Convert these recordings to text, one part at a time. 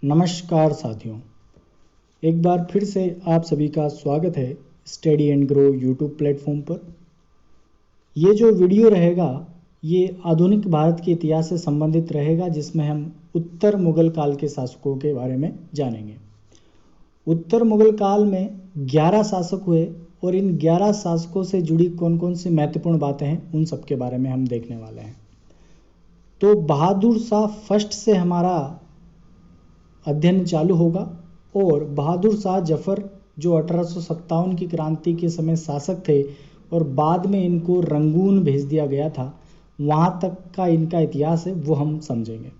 नमस्कार साथियों, एक बार फिर से आप सभी का स्वागत है study and grow YouTube platform पर। ये जो वीडियो रहेगा ये आधुनिक भारत के इतिहास से संबंधित रहेगा, जिसमें हम उत्तर मुगल काल के शासकों के बारे में जानेंगे। उत्तर मुगल काल में 11 शासक हुए और इन 11 शासकों से जुड़ी कौन कौन सी महत्वपूर्ण बातें हैं उन सब के बारे में हम देखने वाले हैं। तो बहादुर शाह फर्स्ट से हमारा अध्ययन चालू होगा और बहादुर शाह जफर जो 1857 की क्रांति के समय शासक थे और बाद में इनको रंगून भेज दिया गया था, वहाँ तक का इनका इतिहास है वो हम समझेंगे।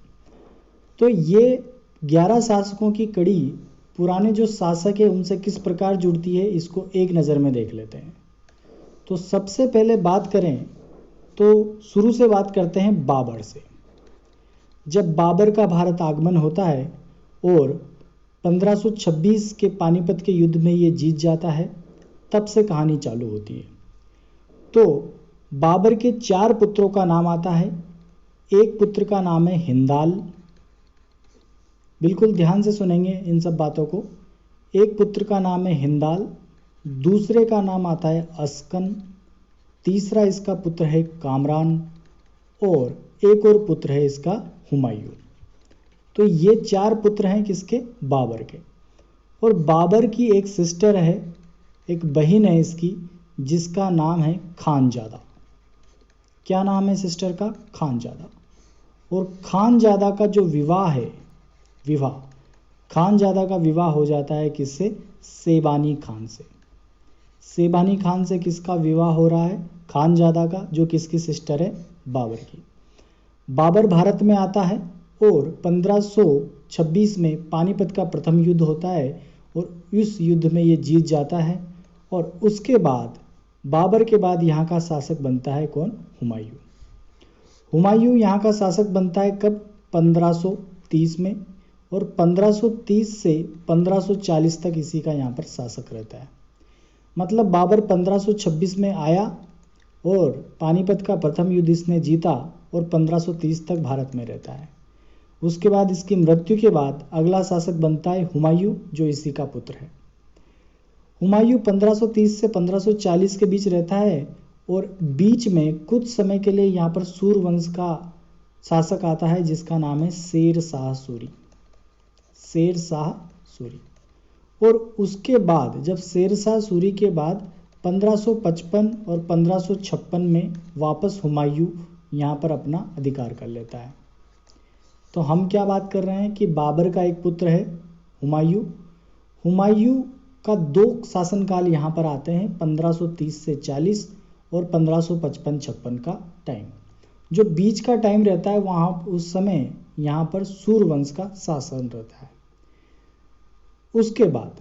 तो ये 11 शासकों की कड़ी पुराने जो शासक है उनसे किस प्रकार जुड़ती है, इसको एक नज़र में देख लेते हैं। तो सबसे पहले बात करें तो शुरू से बात करते हैं बाबर से। जब बाबर का भारत आगमन होता है और 1526 के पानीपत के युद्ध में ये जीत जाता है, तब से कहानी चालू होती है। तो बाबर के 4 पुत्रों का नाम आता है। एक पुत्र का नाम है हिंदाल, बिल्कुल ध्यान से सुनेंगे इन सब बातों को। एक पुत्र का नाम है हिंदाल, दूसरे का नाम आता है अस्कन, तीसरा इसका पुत्र है कामरान और एक और पुत्र है इसका हुमायूं। तो ये 4 पुत्र हैं किसके? बाबर के। और बाबर की एक सिस्टर है, एक बहन है इसकी, जिसका नाम है खानजादा। क्या नाम है सिस्टर का? खानजादा। और खानजादा का जो विवाह है, खानजादा का विवाह हो जाता है किससे? सेबानी खान से। सेबानी खान से किसका विवाह हो रहा है? खानजादा का, जो किसकी सिस्टर है? बाबर की। बाबर भारत में आता है और 1526 में पानीपत का प्रथम युद्ध होता है और इस युद्ध में ये जीत जाता है। और उसके बाद बाबर के बाद यहाँ का शासक बनता है कौन? हुमायूं। हुमायूं यहाँ का शासक बनता है कब? 1530 में। और 1530 से 1540 तक इसी का यहाँ पर शासक रहता है। मतलब बाबर 1526 में आया और पानीपत का प्रथम युद्ध इसने जीता और 1530 तक भारत में रहता है। उसके बाद इसकी मृत्यु के बाद अगला शासक बनता है हुमायूं, जो इसी का पुत्र है। हुमायूं 1530 से 1540 के बीच रहता है और बीच में कुछ समय के लिए यहाँ पर सूर वंश का शासक आता है, जिसका नाम है शेर शाह सूरी। शेर शाह सूरी। और उसके बाद जब शेर शाह सूरी के बाद 1555 और 1556 में वापस हुमायूं यहाँ पर अपना अधिकार कर लेता है। तो हम क्या बात कर रहे हैं कि बाबर का एक पुत्र है हुमायूं। हुमायूं का 2 शासनकाल यहाँ पर आते हैं, 1530 से 40 और 1555-56 का टाइम। जो बीच का टाइम रहता है वहाँ उस समय यहाँ पर सूर्यवंश का शासन रहता है। उसके बाद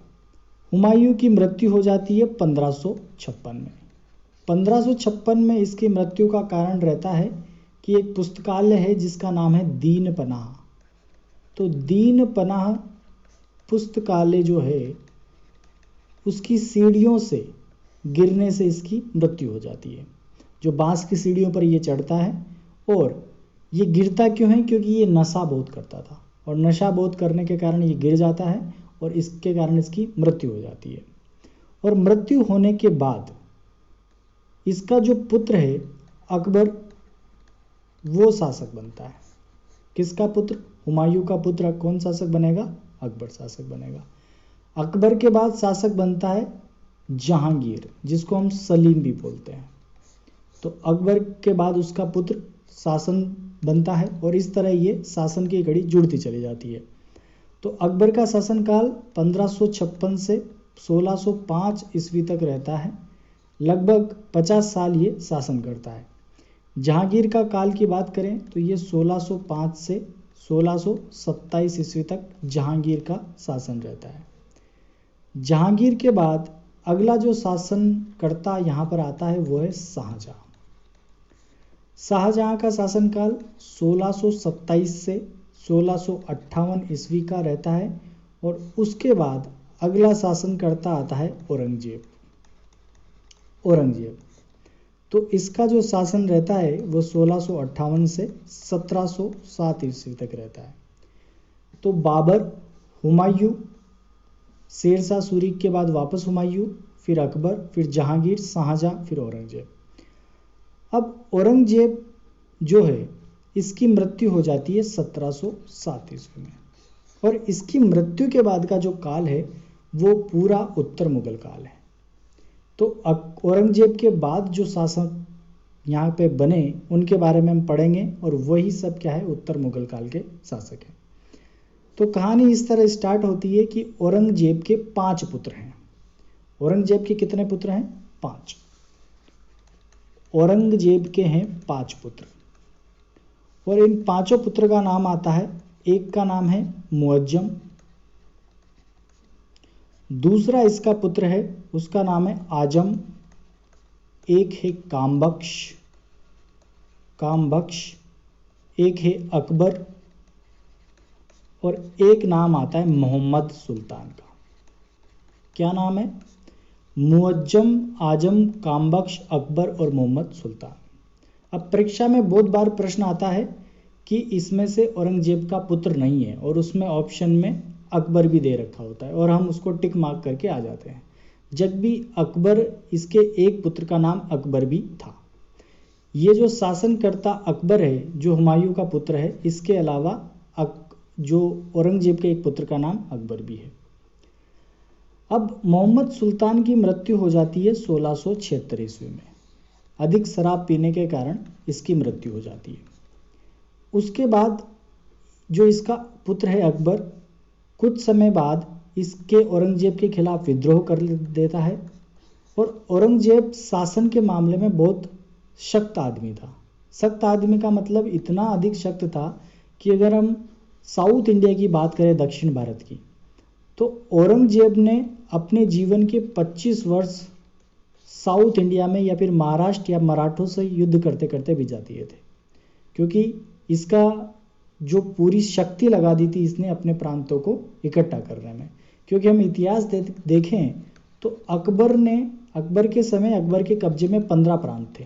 हुमायूं की मृत्यु हो जाती है 1556 में। 1556 में इसकी मृत्यु का कारण रहता है कि एक पुस्तकालय है जिसका नाम है दीन पनाह। तो दीन पनाह पुस्तकालय जो है उसकी सीढ़ियों से गिरने से इसकी मृत्यु हो जाती है। जो बांस की सीढ़ियों पर ये चढ़ता है और ये गिरता क्यों है? क्योंकि ये नशा बहुत करता था और नशा बहुत करने के कारण ये गिर जाता है और इसके कारण इसकी मृत्यु हो जाती है। और मृत्यु होने के बाद इसका जो पुत्र है अकबर, वो शासक बनता है। किसका पुत्र? हुमायूं का पुत्र कौन शासक बनेगा? अकबर शासक बनेगा। अकबर के बाद शासक बनता है जहांगीर, जिसको हम सलीम भी बोलते हैं। तो अकबर के बाद उसका पुत्र शासन बनता है और इस तरह ये शासन की कड़ी जुड़ती चली जाती है। तो अकबर का शासनकाल 1556 से 1605 ईस्वी तक रहता है। लगभग 50 साल ये शासन करता है। जहांगीर का काल की बात करें तो ये 1605 से 1627 ईस्वी तक जहांगीर का शासन रहता है। जहांगीर के बाद अगला जो शासनकर्ता यहाँ पर आता है वो है शाहजहां। शाहजहां का शासनकाल 1627 से 1658 ईस्वी का रहता है और उसके बाद अगला शासनकर्ता आता है औरंगजेब। तो इसका जो शासन रहता है वो 1658 से 1707 ईस्वी तक रहता है। तो बाबर हुमायूं, शेर शाह सूरी के बाद वापस हुमायूं, फिर अकबर, फिर जहांगीर, शाहजहां, फिर औरंगजेब। अब औरंगजेब जो है इसकी मृत्यु हो जाती है 1707 ईस्वी में, और इसकी मृत्यु के बाद का जो काल है वो पूरा उत्तर मुगल काल है। तो औरंगजेब के बाद जो शासक यहाँ पे बने उनके बारे में हम पढ़ेंगे, और वही सब क्या है, उत्तर मुगल काल के शासक हैं। तो कहानी इस तरह स्टार्ट होती है कि औरंगजेब के 5 पुत्र हैं। औरंगजेब के कितने पुत्र हैं? 5। औरंगजेब के हैं 5 पुत्र, और इन 5 पुत्र का नाम आता है, एक का नाम है मुअज्जम, दूसरा इसका पुत्र है उसका नाम है आजम, एक है कामबख्श, एक है अकबर, और एक नाम आता है मोहम्मद सुल्तान का। क्या नाम है? मुअज्जम, आजम, कामबख्श, अकबर और मोहम्मद सुल्तान। अब परीक्षा में बहुत बार प्रश्न आता है कि इसमें से औरंगजेब का पुत्र नहीं है, और उसमें ऑप्शन में अकबर भी दे रखा होता है, और हम उसको टिक मार्क करके आ जाते हैं। जब भी अकबर, इसके एक पुत्र का नाम अकबर भी था। ये जो शासनकर्ता अकबर है, जो हुमायूं का पुत्र है, इसके अलावा जो औरंगजेब के एक पुत्र का नाम अकबर भी है। अब मोहम्मद सुल्तान की मृत्यु हो जाती है 1676 ईस्वी में। अधिक शराब पीने के कारण इसकी मृत्यु हो जाती है। उसके बाद जो इसका पुत्र है अकबर, कुछ समय बाद इसके औरंगजेब के खिलाफ विद्रोह कर देता है, और औरंगजेब शासन के मामले में बहुत सख्त आदमी था। सख्त आदमी का मतलब इतना अधिक सख्त था कि अगर हम साउथ इंडिया की बात करें, दक्षिण भारत की, तो औरंगजेब ने अपने जीवन के 25 वर्ष साउथ इंडिया में या फिर महाराष्ट्र या मराठों से युद्ध करते करते बिता दिए थे, क्योंकि इसका जो पूरी शक्ति लगा दी थी इसने अपने प्रांतों को इकट्ठा करने में। क्योंकि हम इतिहास देखें तो अकबर के समय अकबर के कब्जे में 15 प्रांत थे।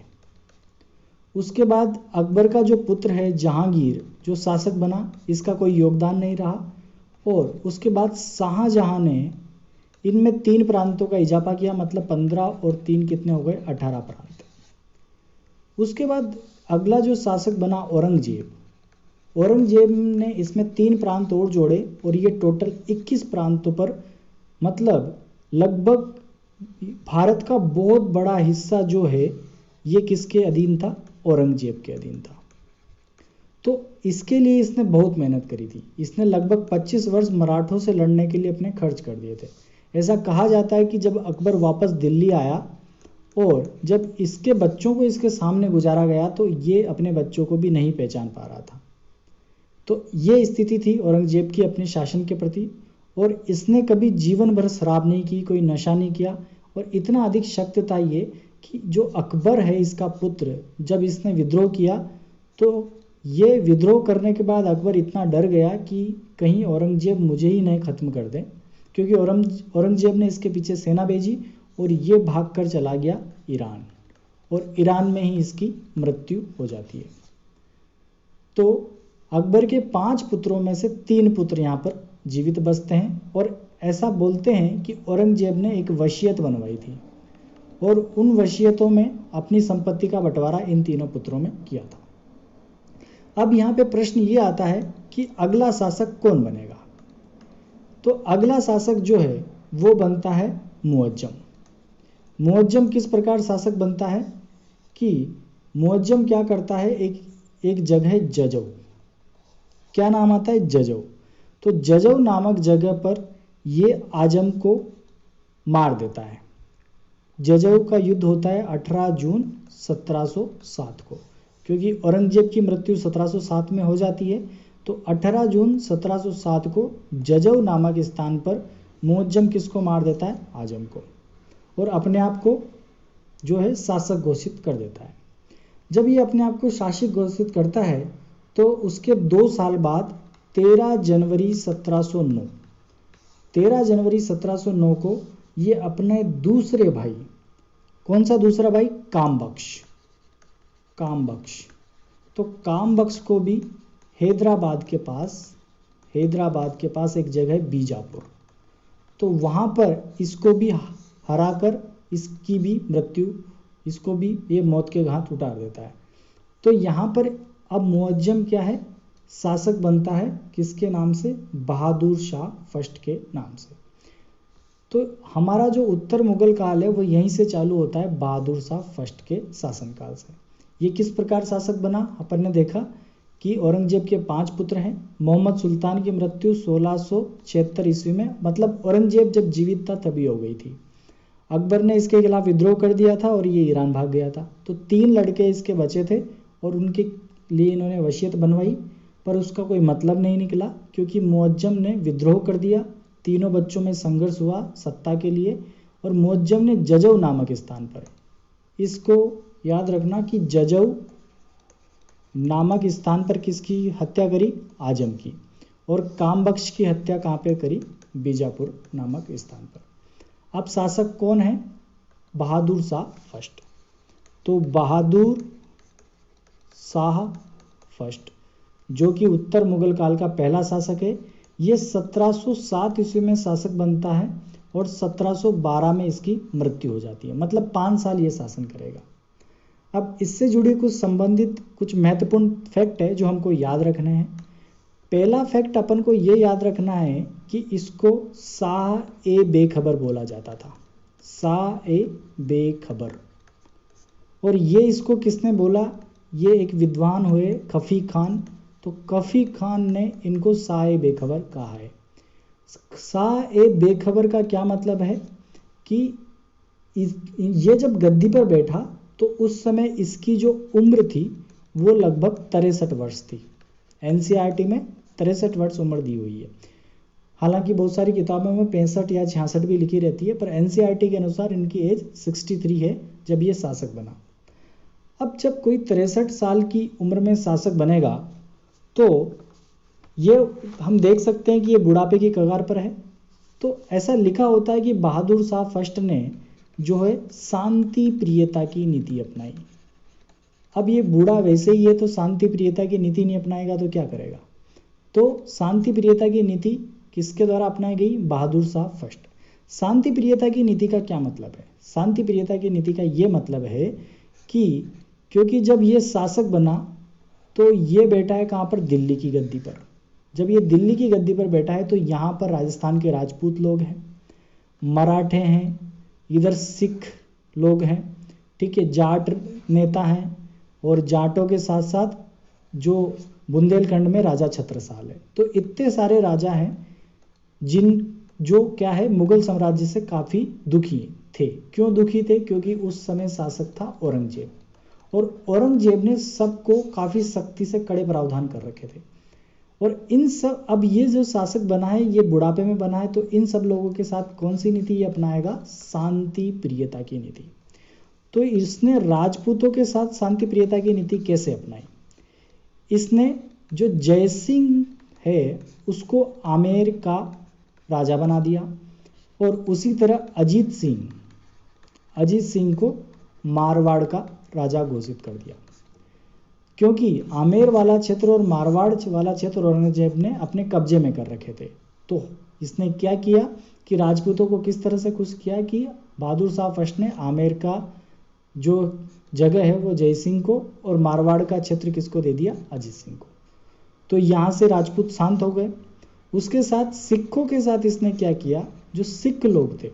उसके बाद अकबर का जो पुत्र है जहांगीर, जो शासक बना, इसका कोई योगदान नहीं रहा, और उसके बाद शाहजहां ने इनमें 3 प्रांतों का इजाफा किया, मतलब 15 और 3 कितने हो गए, 18 प्रांत। उसके बाद अगला जो शासक बना औरंगजेब ने इसमें 3 प्रांत और जोड़े, और ये टोटल 21 प्रांतों पर, मतलब लगभग भारत का बहुत बड़ा हिस्सा जो है ये किसके अधीन था? औरंगजेब के अधीन था। तो इसके लिए इसने बहुत मेहनत करी थी। इसने लगभग 25 वर्ष मराठों से लड़ने के लिए अपने खर्च कर दिए थे। ऐसा कहा जाता है कि जब अकबर वापस दिल्ली आया और जब इसके बच्चों को इसके सामने गुजारा गया तो ये अपने बच्चों को भी नहीं पहचान पा रहा था। तो ये स्थिति थी औरंगजेब की अपने शासन के प्रति, और इसने कभी जीवन भर शराब नहीं की, कोई नशा नहीं किया, और इतना अधिक शक्त था ये कि जो अकबर है इसका पुत्र, जब इसने विद्रोह किया तो ये विद्रोह करने के बाद अकबर इतना डर गया कि कहीं औरंगजेब मुझे ही नहीं खत्म कर दे, क्योंकि औरंगजेब ने इसके पीछे सेना भेजी और ये भागकर चला गया ईरान, और ईरान में ही इसकी मृत्यु हो जाती है। तो अकबर के 5 पुत्रों में से 3 पुत्र यहाँ पर जीवित बचते हैं, और ऐसा बोलते हैं कि औरंगजेब ने एक वसीयत बनवाई थी, और उन वसीयतों में अपनी संपत्ति का बंटवारा इन तीनों पुत्रों में किया था। अब यहाँ पे प्रश्न ये आता है कि अगला शासक कौन बनेगा? तो अगला शासक जो है वो बनता है मुअज्जम। मुअज्जम किस प्रकार शासक बनता है कि मुअज्जम क्या करता है, एक जगह है जजौ। क्या नाम आता है? जजौ। तो जजौ नामक जगह पर ये आजम को मार देता है। जजौ का युद्ध होता है 18 जून 1707 को, क्योंकि औरंगजेब की मृत्यु 1707 में हो जाती है। तो 18 जून 1707 को जजौ नामक स्थान पर मुअज्जम किसको मार देता है? आजम को, और अपने आप को जो है शासक घोषित कर देता है। जब ये अपने आप को शासक घोषित करता है तो उसके 2 साल बाद 13 जनवरी 1709 को ये अपने दूसरे भाई, कौन सा दूसरा भाई? कामबख्श। तो कामबख्श को भी हैदराबाद हैदराबाद के पास एक जगह है बीजापुर, तो वहाँ पर इसको भी हराकर इसकी भी मृत्यु, इसको भी ये मौत के घाट उतार देता है। तो यहाँ पर अब मुअज्जम क्या है, शासक बनता है किसके नाम से, बहादुर शाह फर्स्ट के नाम से। तो हमारा जो उत्तर मुगल काल है वो यहीं से चालू होता है बहादुर शाह फर्स्ट के शासनकाल से। ये किस प्रकार शासक बना, अपन ने देखा कि औरंगजेब के 5 पुत्र हैं। मोहम्मद सुल्तान की मृत्यु 1676 ईस्वी में, मतलब औरंगजेब जब जीवित था तभी हो गई थी। अकबर ने इसके खिलाफ विद्रोह कर दिया था और ये ईरान भाग गया था। तो 3 लड़के इसके बचे थे और उनके लिए इन्होंने वसीयत बनवाई, पर उसका कोई मतलब नहीं निकला क्योंकि मुअज्जम ने विद्रोह कर दिया। तीनों बच्चों में संघर्ष हुआ सत्ता के लिए और मुअज्जम ने जजौ नामक स्थान पर, इसको याद रखना कि जजौ नामक स्थान पर किसकी हत्या करी, आजम की। और कामबख्श की हत्या कहाँ पे करी, बीजापुर नामक स्थान पर। अब शासक कौन है, बहादुर शाह फर्स्ट। तो बहादुर शाह फर्स्ट जो कि उत्तर मुगल काल का पहला शासक है, ये 1707 ईस्वी में शासक बनता है और 1712 में इसकी मृत्यु हो जाती है, मतलब 5 साल ये शासन करेगा। अब इससे जुड़ी कुछ संबंधित कुछ महत्वपूर्ण फैक्ट है जो हमको याद रखने हैं। पहला फैक्ट अपन को ये याद रखना है कि इसको शाह ए बेखबर बोला जाता था, शाह ए बेखबर। और ये इसको किसने बोला, ये एक विद्वान हुए खफी खान, तो कफी खान ने इनको शाह ए बेखबर कहा है। शाह ए बेखबर का क्या मतलब है कि ये जब गद्दी पर बैठा तो उस समय इसकी जो उम्र थी वो लगभग 63 वर्ष थी। एनसीईआरटी में 63 वर्ष उम्र दी हुई है, हालांकि बहुत सारी किताबों में 65 या 66 भी लिखी रहती है, पर एनसीईआरटी के अनुसार इनकी एज 63 है जब ये शासक बना। अब जब कोई 63 साल की उम्र में शासक बनेगा तो ये हम देख सकते हैं कि ये बुढ़ापे की कगार पर है। तो ऐसा लिखा होता है कि बहादुर शाह फर्स्ट ने जो है शांति प्रियता की नीति अपनाई। अब ये बूढ़ा वैसे ही है तो शांति प्रियता की नीति नहीं अपनाएगा तो क्या करेगा। तो शांति प्रियता की नीति किसके द्वारा अपनाई गई, बहादुर शाह फर्स्ट। शांति प्रियता की नीति का क्या मतलब है, शांति प्रियता की नीति का ये मतलब है कि क्योंकि जब ये शासक बना तो ये बैठा है कहाँ पर, दिल्ली की गद्दी पर। जब ये दिल्ली की गद्दी पर बैठा है तो यहाँ पर राजस्थान के राजपूत लोग हैं, मराठे हैं, इधर सिख लोग हैं, ठीक है, जाट नेता हैं, और जाटों के साथ साथ जो बुंदेलखंड में राजा छत्रसाल है। तो इतने सारे राजा हैं जिन जो क्या है मुगल साम्राज्य से काफ़ी दुखी थे। क्यों दुखी थे, क्योंकि उस समय शासक था औरंगजेब, और औरंगजेब ने सबको काफ़ी सख्ती से कड़े प्रावधान कर रखे थे। और इन सब, अब ये जो शासक बना है ये बुढ़ापे में बना है, तो इन सब लोगों के साथ कौन सी नीति ये अपनाएगा, शांति प्रियता की नीति। तो इसने राजपूतों के साथ शांति प्रियता की नीति कैसे अपनाई, इसने जो जयसिंह है उसको आमेर का राजा बना दिया, और उसी तरह अजीत सिंह को मारवाड़ का राजा घोषित कर दिया। क्योंकि आमेर वाला क्षेत्र और मारवाड़ वाला क्षेत्र औरंगजेब ने अपने कब्जे में कर रखे थे, तो इसने क्या किया कि राजपूतों को किस तरह से खुश किया कि बहादुर शाह फर्स्ट ने आमेर का जो जगह है वो जयसिंह को, और मारवाड़ का क्षेत्र किसको दे दिया, अजीत सिंह को। तो यहाँ से राजपूत शांत हो गए। उसके साथ सिखों के साथ इसने क्या किया, जो सिख लोग थे,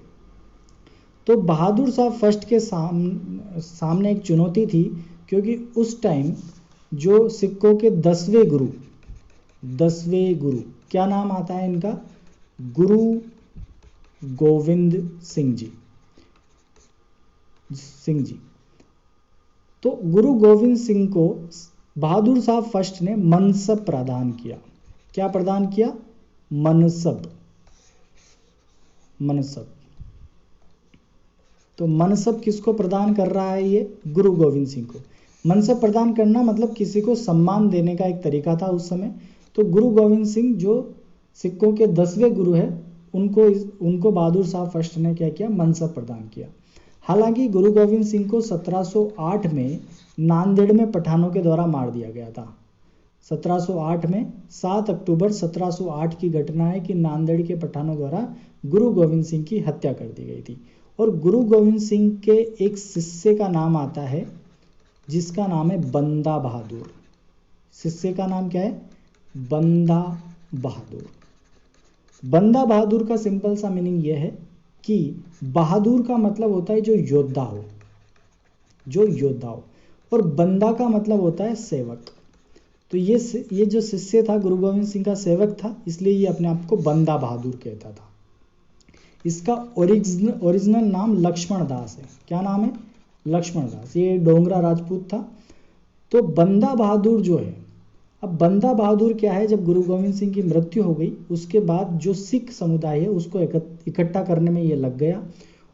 तो बहादुर शाह फर्स्ट के सामने एक चुनौती थी, क्योंकि उस टाइम जो सिखों के 10वें गुरु क्या नाम आता है इनका, गुरु गोविंद सिंह जी। तो गुरु गोविंद सिंह को बहादुर शाह फर्स्ट ने मनसब प्रदान किया। क्या प्रदान किया, मनसब। तो मनसब किसको प्रदान कर रहा है, ये गुरु गोविंद सिंह को। मनसब प्रदान करना मतलब किसी को सम्मान देने का एक तरीका था उस समय। तो गुरु गोविंद सिंह जो सिखों के 10वें गुरु है, उनको बहादुर शाह फर्स्ट ने क्या किया, मनसब प्रदान किया। हालांकि गुरु गोविंद सिंह को 1708 में नांदेड़ में पठानों के द्वारा मार दिया गया था। 1708 में 7 अक्टूबर 1708 की घटना है कि नांदेड़ के पठानों द्वारा गुरु गोविंद सिंह की हत्या कर दी गई थी। और गुरु गोविंद सिंह के एक शिष्य का नाम आता है जिसका नाम है बंदा बहादुर। शिष्य का नाम क्या है? बंदा बहादुर। बंदा बहादुर का सिंपल सा मीनिंग यह है कि बहादुर का मतलब होता है जो योद्धा हो, जो योद्धा हो, और बंदा का मतलब होता है सेवक। तो ये जो शिष्य था गुरु गोविंद सिंह का सेवक था, इसलिए ये अपने आप को बंदा बहादुर कहता था। इसका ओरिजिनल नाम लक्ष्मण दास है। क्या नाम है? लक्ष्मण दास। ये डोंगरा राजपूत था। तो बंदा बहादुर जो है, अब बंदा बहादुर क्या है, जब गुरु गोविंद सिंह की मृत्यु हो गई उसके बाद जो सिख समुदाय है उसको इकट्ठा करने में ये लग गया।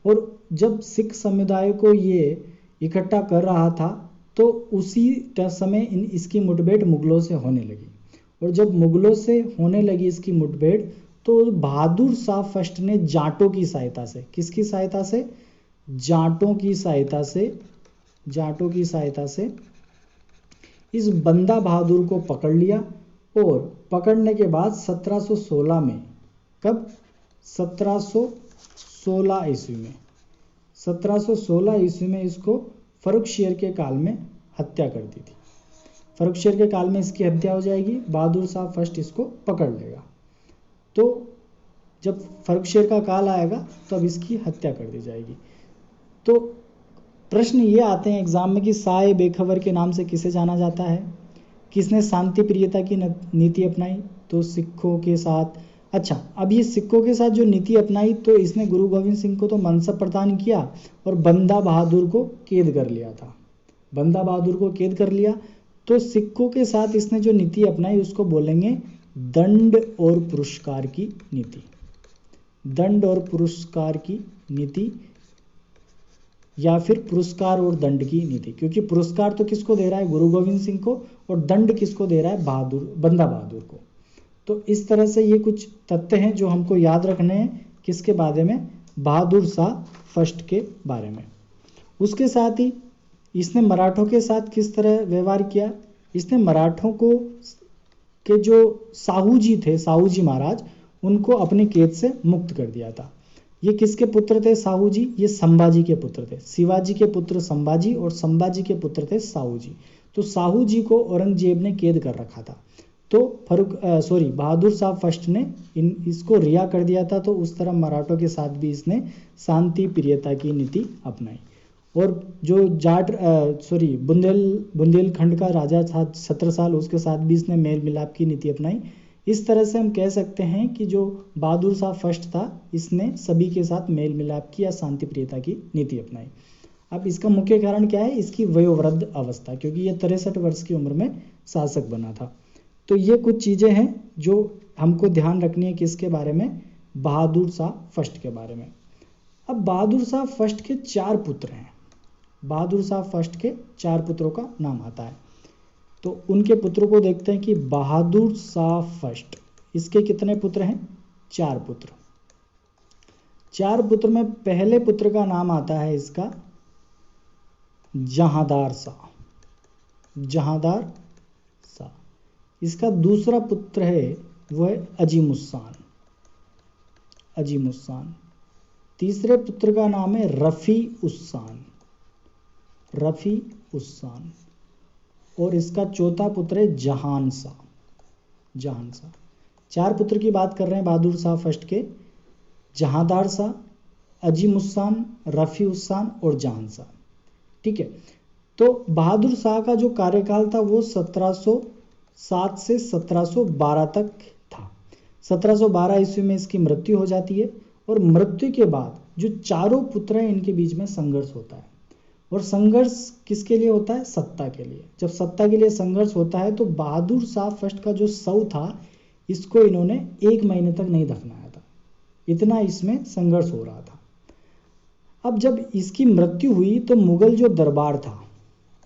और जब सिख समुदाय को ये इकट्ठा कर रहा था तो उसी समय इसकी मुठभेड़ मुगलों से होने लगी। और जब मुगलों से होने लगी इसकी मुठभेड़, तो बहादुर शाह फर्स्ट ने जाटों की सहायता से, किसकी सहायता से? जाटों की सहायता से इस बंदा बहादुर को पकड़ लिया। और पकड़ने के बाद 1716 में, कब? 1716 ईस्वी में, 1716 ईस्वी में इसको फर्रुखशेर के काल में हत्या कर दी थी। फर्रुखशेर के काल में इसकी हत्या हो जाएगी, बहादुर शाह फर्स्ट इसको पकड़ लेगा। तो जब फर्रुखशेर का काल आएगा तो अब इसकी हत्या कर दी जाएगी। तो प्रश्न ये आते हैं एग्जाम में कि साए बेखबर के नाम से किसे जाना जाता है? किसने शांति प्रियता की नीति अपनाई? तो सिखों के साथ। अच्छा, अब ये सिखों के साथ जो नीति अपनाई, तो इसने गुरु गोविंद सिंह को तो मनसब प्रदान किया और बंदा बहादुर को कैद कर लिया था। बंदा बहादुर को कैद कर लिया। तो सिखों के साथ इसने जो नीति अपनाई उसको बोलेंगे दंड और पुरस्कार की नीति। दंड और पुरस्कार की नीति, या फिर पुरस्कार और दंड की नीति, क्योंकि पुरस्कार तो किसको दे रहा है? गुरु गोविंद सिंह को। और दंड किसको दे रहा है? बंदा बहादुर को। तो इस तरह से ये कुछ तथ्य हैं जो हमको याद रखने हैं। किसके बारे में? बहादुर शाह फर्स्ट के बारे में। उसके साथ ही इसने मराठों के साथ किस तरह व्यवहार किया? इसने मराठों को के जो साहू जी थे, साहू जी महाराज, उनको अपनी कैद से मुक्त कर दिया था। ये किसके पुत्र थे साहू जी? ये संभाजी के पुत्र थे। शिवाजी के पुत्र संभाजी और संभाजी के पुत्र थे साहू जी। तो साहू जी को औरंगजेब ने कैद कर रखा था। तो बहादुर शाह फर्स्ट ने इसको रिहा कर दिया था। तो उस तरह मराठों के साथ भी इसने शांति प्रियता की नीति अपनाई। और जो बुंदेलखंड का राजा था 17 साल, उसके साथ भी इसने मेल मिलाप की नीति अपनाई। इस तरह से हम कह सकते हैं कि जो बहादुर शाह फर्स्ट था, इसने सभी के साथ मेल मिलाप की या शांति प्रियता की नीति अपनाई। अब इसका मुख्य कारण क्या है? इसकी वयोवृद्ध अवस्था, क्योंकि ये 63 वर्ष की उम्र में शासक बना था। तो ये कुछ चीज़ें हैं जो हमको ध्यान रखनी है। किसके बारे में? बहादुर शाह फर्स्ट के बारे में। अब बहादुर शाह फर्स्ट के 4 पुत्र हैं। बहादुर शाह फर्स्ट के 4 पुत्रों का नाम आता है। तो उनके पुत्रों को देखते हैं कि बहादुर शाह फर्स्ट, इसके कितने पुत्र हैं? 4 पुत्र। 4 पुत्र में पहले पुत्र का नाम आता है इसका जहांदार शाह। जहांदार शाह। इसका दूसरा पुत्र है वो है अजीमुस्सान। अजीमुस्सान। तीसरे पुत्र का नाम है रफ़ी उस्सान। रफ़ी उस्सान। और इसका चौथा पुत्र है जहान शाह। जहान शाह। 4 पुत्र की बात कर रहे हैं बहादुर शाह फर्स्ट के। जहांदार शाह, अजीमुस्सान, रफ़ी उस्सान और जहान शाह। ठीक है। तो बहादुर शाह का जो कार्यकाल था वो 1707 से 1712 तक था। 1712 ईस्वी में इसकी मृत्यु हो जाती है। और मृत्यु के बाद जो चारों पुत्र हैं इनके बीच में संघर्ष होता है। और संघर्ष किसके लिए होता है? सत्ता के लिए। जब सत्ता के लिए संघर्ष होता है तो बहादुर शाह फर्स्ट का जो शव था, इसको इन्होंने 1 महीने तक नहीं दफनाया था। इतना इसमें संघर्ष हो रहा था। अब जब इसकी मृत्यु हुई तो मुगल जो दरबार था,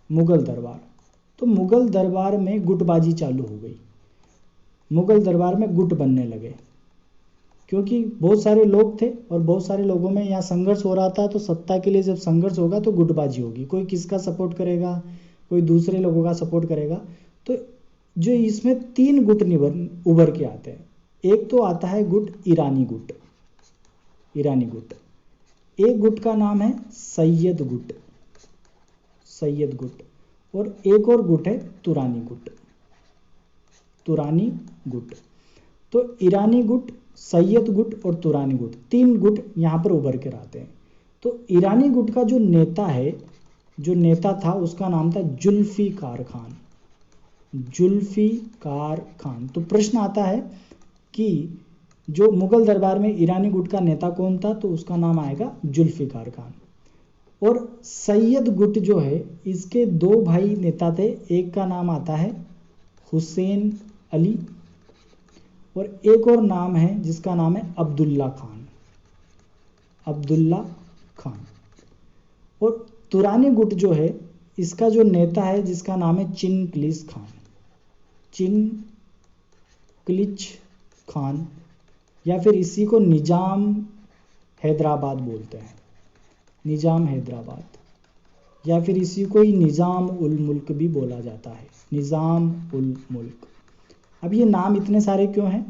मुगल दरबार, तो मुगल दरबार में गुटबाजी चालू हो गई। मुगल दरबार में गुट बनने लगे, क्योंकि बहुत सारे लोग थे और बहुत सारे लोगों में यहाँ संघर्ष हो रहा था। तो सत्ता के लिए जब संघर्ष होगा तो गुटबाजी होगी। कोई किसका सपोर्ट करेगा, कोई दूसरे लोगों का सपोर्ट करेगा। तो जो इसमें 3 गुट उभर के आते हैं। एक तो आता है गुट ईरानी गुट, ईरानी गुट। एक गुट का नाम है सैयद गुट, सैयद गुट। और एक और गुट है तुरानी गुट, तुरानी गुट। तो ईरानी गुट, सैयद गुट और तुरानी गुट, 3 गुट यहाँ पर उभर कर आते हैं। तो ईरानी गुट का जो नेता है, जो नेता था उसका नाम था जुल्फिकार खान, जुल्फिकार खान। तो प्रश्न आता है कि जो मुगल दरबार में ईरानी गुट का नेता कौन था, तो उसका नाम आएगा जुल्फिकार खान। और सैयद गुट जो है, इसके 2 भाई नेता थे। एक का नाम आता है हुसैन अली और एक और नाम है जिसका नाम है अब्दुल्ला खान, अब्दुल्ला खान। और तुरानी गुट जो है, इसका जो नेता है जिसका नाम है चिनक्लिस खान, चिनक्लिच खान, या फिर इसी को निजाम हैदराबाद बोलते हैं, निजाम हैदराबाद, या फिर इसी को ही निजाम उल मुल्क भी बोला जाता है, निजाम उल मुल्क। अब ये नाम इतने सारे क्यों हैं?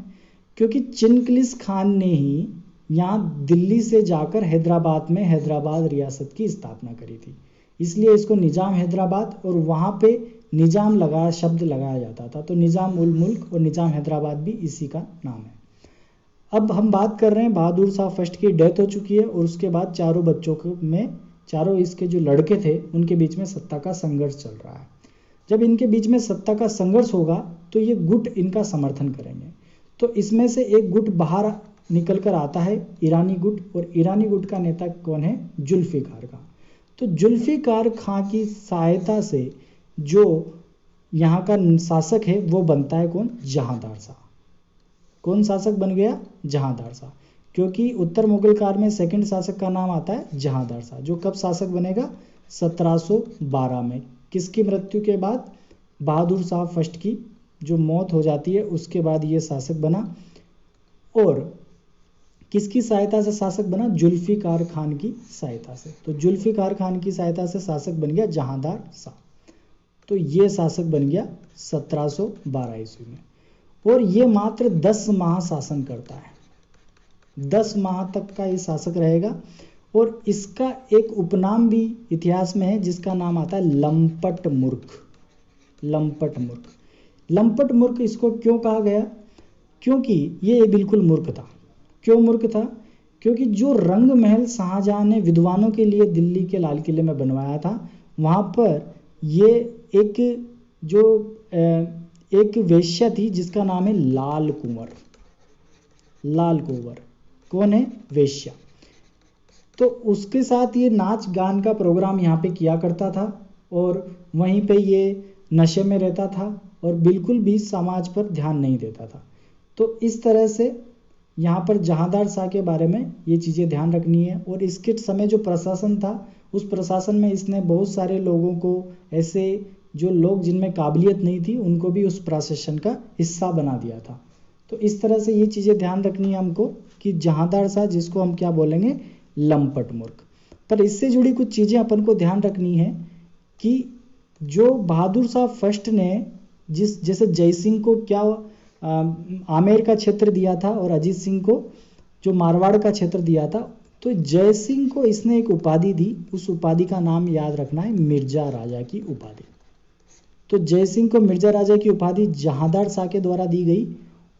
क्योंकि चिनक्लिस खान ने ही यहाँ दिल्ली से जाकर हैदराबाद में हैदराबाद रियासत की स्थापना करी थी, इसलिए इसको निजाम हैदराबाद, और वहाँ पे निजाम शब्द लगाया जाता था। तो निजाम उल मुल्क और निजाम हैदराबाद भी इसी का नाम है। अब हम बात कर रहे हैं बहादुर शाह फर्स्ट की डेथ हो चुकी है और उसके बाद चारों बच्चों में, चारों इसके जो लड़के थे उनके बीच में सत्ता का संघर्ष चल रहा है। जब इनके बीच में सत्ता का संघर्ष होगा तो ये गुट इनका समर्थन करेंगे। तो इसमें से एक गुट बाहर निकल कर आता है, ईरानी गुट, और ईरानी गुट का नेता कौन है? जुल्फिकार खां। तो जुल्फिकार खां की सहायता से जो यहाँ का शासक है वो बनता है कौन? जहांदार शाह। कौन शासक बन गया? जहांदार शाह। क्योंकि उत्तर मुगल काल में सेकंड शासक का नाम आता है जहांदार शाह, जो कब शासक बनेगा? 1712 में। किसकी मृत्यु के बाद? बहादुर शाह फर्स्ट की जो मौत हो जाती है उसके बाद ये शासक बना। और किसकी सहायता से शासक बना? जुल्फिकार खान की सहायता से। तो जुल्फिकार खान की सहायता से शासक बन गया जहांदार शाह। तो ये शासक बन गया 1712 ईस्वी में, और ये मात्र 10 माह शासन करता है। 10 माह तक का ये शासक रहेगा। और इसका एक उपनाम भी इतिहास में है जिसका नाम आता है लंपट मूर्ख, लंपट मूर्ख। लंपट मूर्ख इसको क्यों कहा गया? क्योंकि ये बिल्कुल मूर्ख था। क्यों मूर्ख था? क्योंकि जो रंग महल शाहजहां ने विद्वानों के लिए दिल्ली के लाल किले में बनवाया था, वहाँ पर ये एक वेश्या थी जिसका नाम है लाल कुंवर, लाल कुंवर। कौन है? वेश्या। तो उसके साथ ये नाच गान का प्रोग्राम यहाँ पे किया करता था और वहीं पे ये नशे में रहता था और बिल्कुल भी समाज पर ध्यान नहीं देता था। तो इस तरह से यहाँ पर जहांदार शाह के बारे में ये चीज़ें ध्यान रखनी है। और इसके समय जो प्रशासन था, उस प्रशासन में इसने बहुत सारे लोगों को, ऐसे जो लोग जिनमें काबिलियत नहीं थी, उनको भी उस प्रशासन का हिस्सा बना दिया था। तो इस तरह से ये चीज़ें ध्यान रखनी है हमको कि जहांदार शाह, जिसको हम क्या बोलेंगे? लंपट मूर्ख। पर इससे जुड़ी कुछ चीज़ें अपन को ध्यान रखनी है कि जो बहादुर शाह फर्स्ट ने जैसे जय सिंह को क्या आमेर का क्षेत्र दिया था और अजीत सिंह को जो मारवाड़ का क्षेत्र दिया था, तो जय सिंह को इसने एक उपाधि दी। उस उपाधि का नाम याद रखना है, मिर्जा राजा की उपाधि। तो जय सिंह को मिर्जा राजा की उपाधि जहांदार शाह के द्वारा दी गई,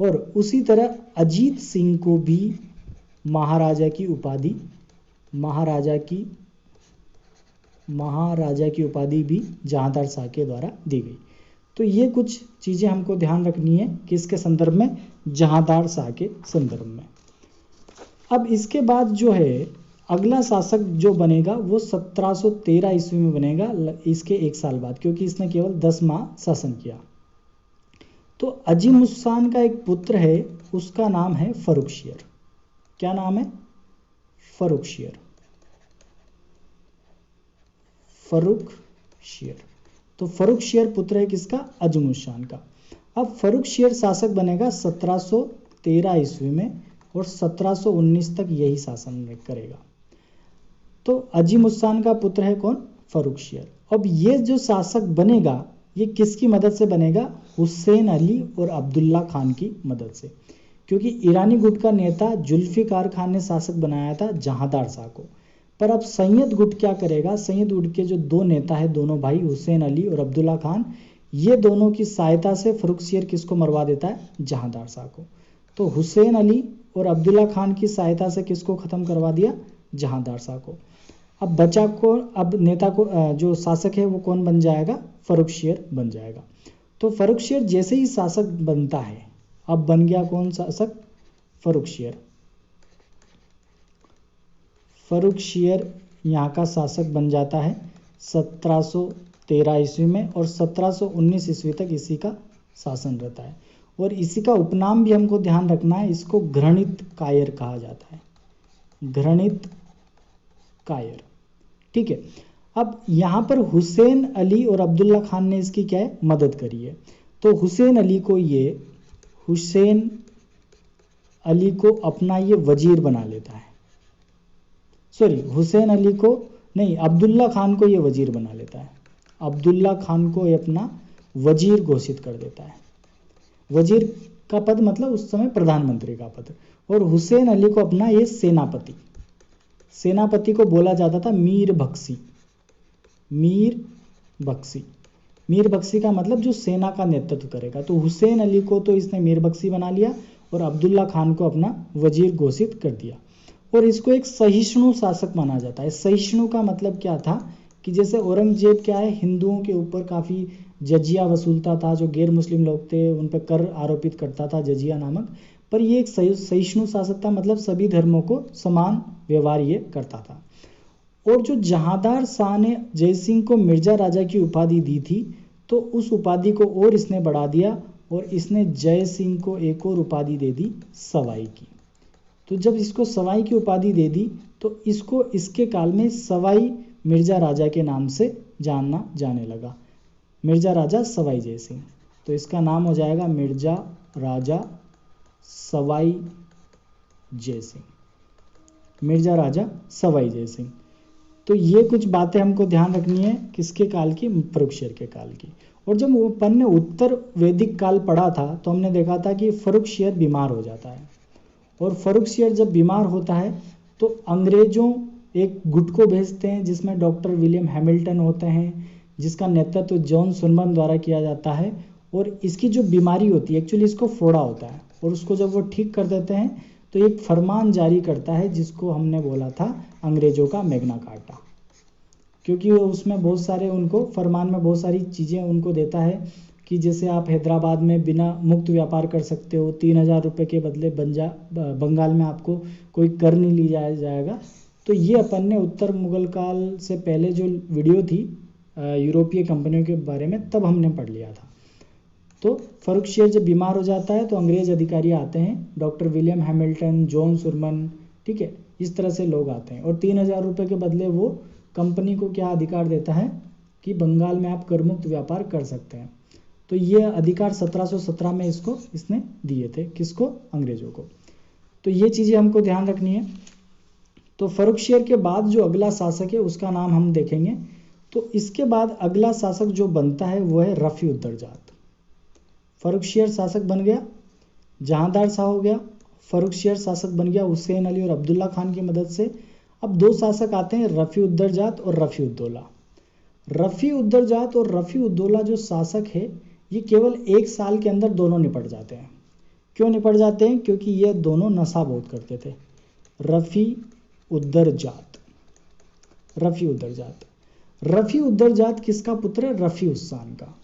और उसी तरह अजीत सिंह को भी महाराजा की उपाधि, महाराजा की उपाधि भी जहांदार शाह के द्वारा दी गई। तो ये कुछ चीज़ें हमको ध्यान रखनी है किसके संदर्भ में? जहांदार शाह के संदर्भ में। अब इसके बाद जो है अगला शासक जो बनेगा वो 1713 ईस्वी में बनेगा, इसके 1 साल बाद, क्योंकि इसने केवल 10 माह शासन किया। तो अजीम उस्सान का एक पुत्र है, उसका नाम है फर्रुखशियर। क्या नाम है? फर्रुखशियर, फर्रुखशियर। तो फर्रुखशियर पुत्र है किसका? अजीम उस्सान का। अब फर्रुखशियर शासक बनेगा 1713 ईस्वी में और 1719 तक यही शासन करेगा। तो अजीम उस्सान का पुत्र है कौन? फर्रुखशियर। अब ये जो शासक बनेगा ये किसकी मदद से बनेगा? हुसैन अली और अब्दुल्ला खान की मदद से, क्योंकि ईरानी गुट का नेता जुल्फिकार खान ने शासक बनाया था जहांदार शाह को। पर अब सैयद गुट क्या करेगा? सैयद गुट के जो दो नेता है, दोनों भाई हुसैन अली और अब्दुल्ला खान, ये दोनों की सहायता से फर्रुखसियर किसको मरवा देता है? जहांदार शाह को। तो हुसैन अली और अब्दुल्ला खान की सहायता से किसको खत्म करवा दिया? जहांदार शाह को। अब बचा को, अब नेता को जो शासक है वो कौन बन जाएगा? फर्रुखसियर बन जाएगा। तो फर्रुखसियर जैसे ही शासक बनता है, अब बन गया कौन शासक? फर्रुखसियर। फर्रुखसियर यहाँ का शासक बन जाता है 1713 ईस्वी में, और 1719 ईस्वी तक इसी का शासन रहता है। और इसी का उपनाम भी हमको ध्यान रखना है, इसको घृणित कायर कहा जाता है। घृणित कायर, ठीक है। अब यहाँ पर हुसैन अली और अब्दुल्ला खान ने इसकी क्या है? मदद करी है। तो हुसैन अली को अपना ये वजीर बना लेता है। सॉरी, हुसैन अली को नहीं, अब्दुल्ला खान को ये वजीर बना लेता है। अब्दुल्ला खान को ये अपना वजीर घोषित कर देता है। वजीर का पद मतलब उस समय प्रधानमंत्री का पद। और हुसैन अली को अपना ये सेनापति को बोला जाता था मीर बख्शी। मीर बख्शी का मतलब जो सेना का नेतृत्व करेगा। तो हुसैन अली को तो इसने मीर बख्शी बना लिया और अब्दुल्ला खान को अपना वजीर घोषित कर दिया। और इसको एक सहिष्णु शासक माना जाता है। सहिष्णु का मतलब क्या था कि जैसे औरंगजेब क्या है, हिंदुओं के ऊपर काफ़ी जजिया वसूलता था, जो गैर मुस्लिम लोग थे उन पर कर आरोपित करता था, जजिया नामक। पर ये एक सहिष्णु शासक था, मतलब सभी धर्मों को समान व्यवहार ये करता था। और जो जहांदार शाह ने जयसिंह को मिर्जा राजा की उपाधि दी थी, तो उस उपाधि को और इसने बढ़ा दिया और इसने जय सिंह को एक और उपाधि दे दी, सवाई की। तो जब इसको सवाई की उपाधि दे दी तो इसको इसके काल में सवाई मिर्जा राजा के नाम से जानना जाने लगा, मिर्जा राजा सवाई जय सिंह। तो इसका नाम हो जाएगा मिर्जा राजा सवाई जय सिंह, मिर्जा राजा सवाई जय सिंह। तो ये कुछ बातें हमको ध्यान रखनी है, किसके काल की? फर्रुखसियर के काल की। और जब अपन ने उत्तर वैदिक काल पढ़ा था तो हमने देखा था कि फर्रुखसियर बीमार हो जाता है, और फर्रुखसियर जब बीमार होता है तो अंग्रेजों एक गुट को भेजते हैं जिसमें डॉक्टर विलियम हैमिल्टन होते हैं, जिसका नेतृत्व जॉन सुनबर्न द्वारा किया जाता है। और इसकी जो बीमारी होती है, एक्चुअली इसको फोड़ा होता है, और उसको जब वो ठीक कर देते हैं तो एक फरमान जारी करता है जिसको हमने बोला था अंग्रेजों का मैग्ना कार्टा, क्योंकि उसमें बहुत सारे उनको फरमान में बहुत सारी चीज़ें उनको देता है कि जैसे आप हैदराबाद में बिना मुक्त व्यापार कर सकते हो, 3000 रुपये के बदले बंगाल में आपको कोई कर नहीं लिया जाएगा। तो ये अपन ने उत्तर मुगल काल से पहले जो वीडियो थी यूरोपीय कंपनियों के बारे में, तब हमने पढ़ लिया था। तो फर्रुखसियर जब बीमार हो जाता है तो अंग्रेज अधिकारी आते हैं, doctor William Hamilton, John Surman, ठीक है, इस तरह से लोग आते हैं, और 3000 रुपये के बदले वो कंपनी को क्या अधिकार देता है कि बंगाल में आप करमुक्त व्यापार कर सकते हैं। तो ये अधिकार 1717 में इसने दिए थे, किसको? अंग्रेजों को। तो ये चीज़ें हमको ध्यान रखनी है। तो फर्रुखसियर के बाद जो अगला शासक है उसका नाम हम देखेंगे। तो इसके बाद अगला शासक जो बनता है वो है रफ़ी उद्दरजात। फर्रुखसियर शासक बन गया, जहांदार शाह हो गया, फर्रुखसियर शासक बन गया हुसैन अली और अब्दुल्ला खान की मदद से। अब दो शासक आते हैं, रफ़ी उद्दरजात और रफ़ी उद्दौला। रफ़ी उद्दरजात और रफ़ी उद्दौला जो शासक है, ये केवल 1 साल के अंदर दोनों निपट जाते हैं। क्यों निपट जाते हैं? क्योंकि ये दोनों नशा बहुत करते थे। रफ़ी उद्दरजात, रफ़ी उद्दरजात किसका पुत्र है? रफ़ी उस्सान का।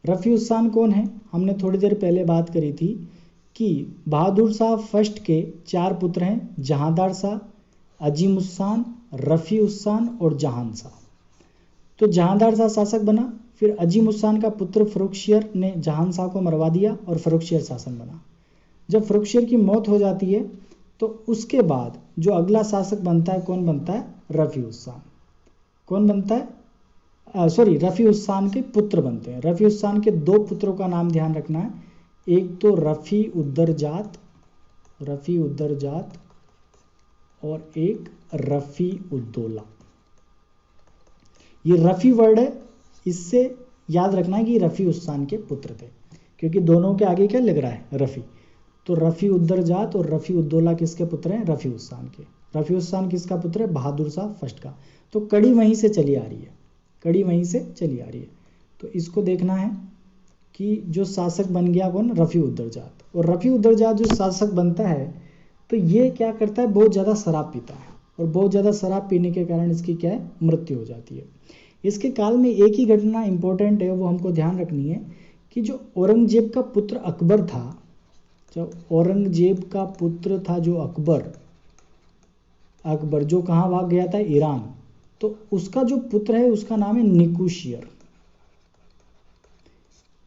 रफ़ी उस्सान कौन है? हमने थोड़ी देर पहले बात करी थी कि बहादुर शाह फर्स्ट के 4 पुत्र हैं, जहांदार शाह, अजीम उस्सान, रफ़ी उस्सान और जहान शाह। तो जहांदार शाह शासक बना, फिर अजीम उस्सान का पुत्र फर्रुखसियर ने जहान शाह को मरवा दिया और फर्रुखसियर शासन बना। जब फर्रुखसियर की मौत हो जाती है तो उसके बाद जो अगला शासक बनता है, कौन बनता है? रफ़ी उस्सान। कौन बनता है? रफ़ी उस्सान के पुत्र बनते हैं। रफ़ी उस्सान के 2 पुत्रों का नाम ध्यान रखना है, एक तो रफ़ी उद्दरजात और एक रफ़ी उद्दौला। ये रफ़ी वर्ड है, इससे याद रखना है कि रफ़ी उस्सान के पुत्र थे, क्योंकि दोनों के आगे क्या लग रहा है, रफ़ी। तो रफ़ी उद्दरजात और रफ़ी उद्दौला किसके पुत्र हैं, रफ़ी उस्सान के। रफ़ी उस्सान किसका पुत्र है, बहादुर शाह फर्स्ट का। तो कड़ी वहीं से चली आ रही है, कड़ी वहीं से चली आ रही है। तो इसको देखना है कि जो शासक बन गया कौन, रफ़ी उद्दरजात। और रफ़ी उद्दरजात जो शासक बनता है तो ये क्या करता है, बहुत ज़्यादा शराब पीता है, और बहुत ज़्यादा शराब पीने के कारण इसकी क्या है, मृत्यु हो जाती है। इसके काल में एक ही घटना इंपॉर्टेंट है, वो हमको ध्यान रखनी है कि जो औरंगजेब का पुत्र अकबर था, जो औरंगजेब का पुत्र था जो अकबर जो कहाँ भाग गया था, ईरान, तो उसका जो पुत्र है उसका नाम है निकुशियर।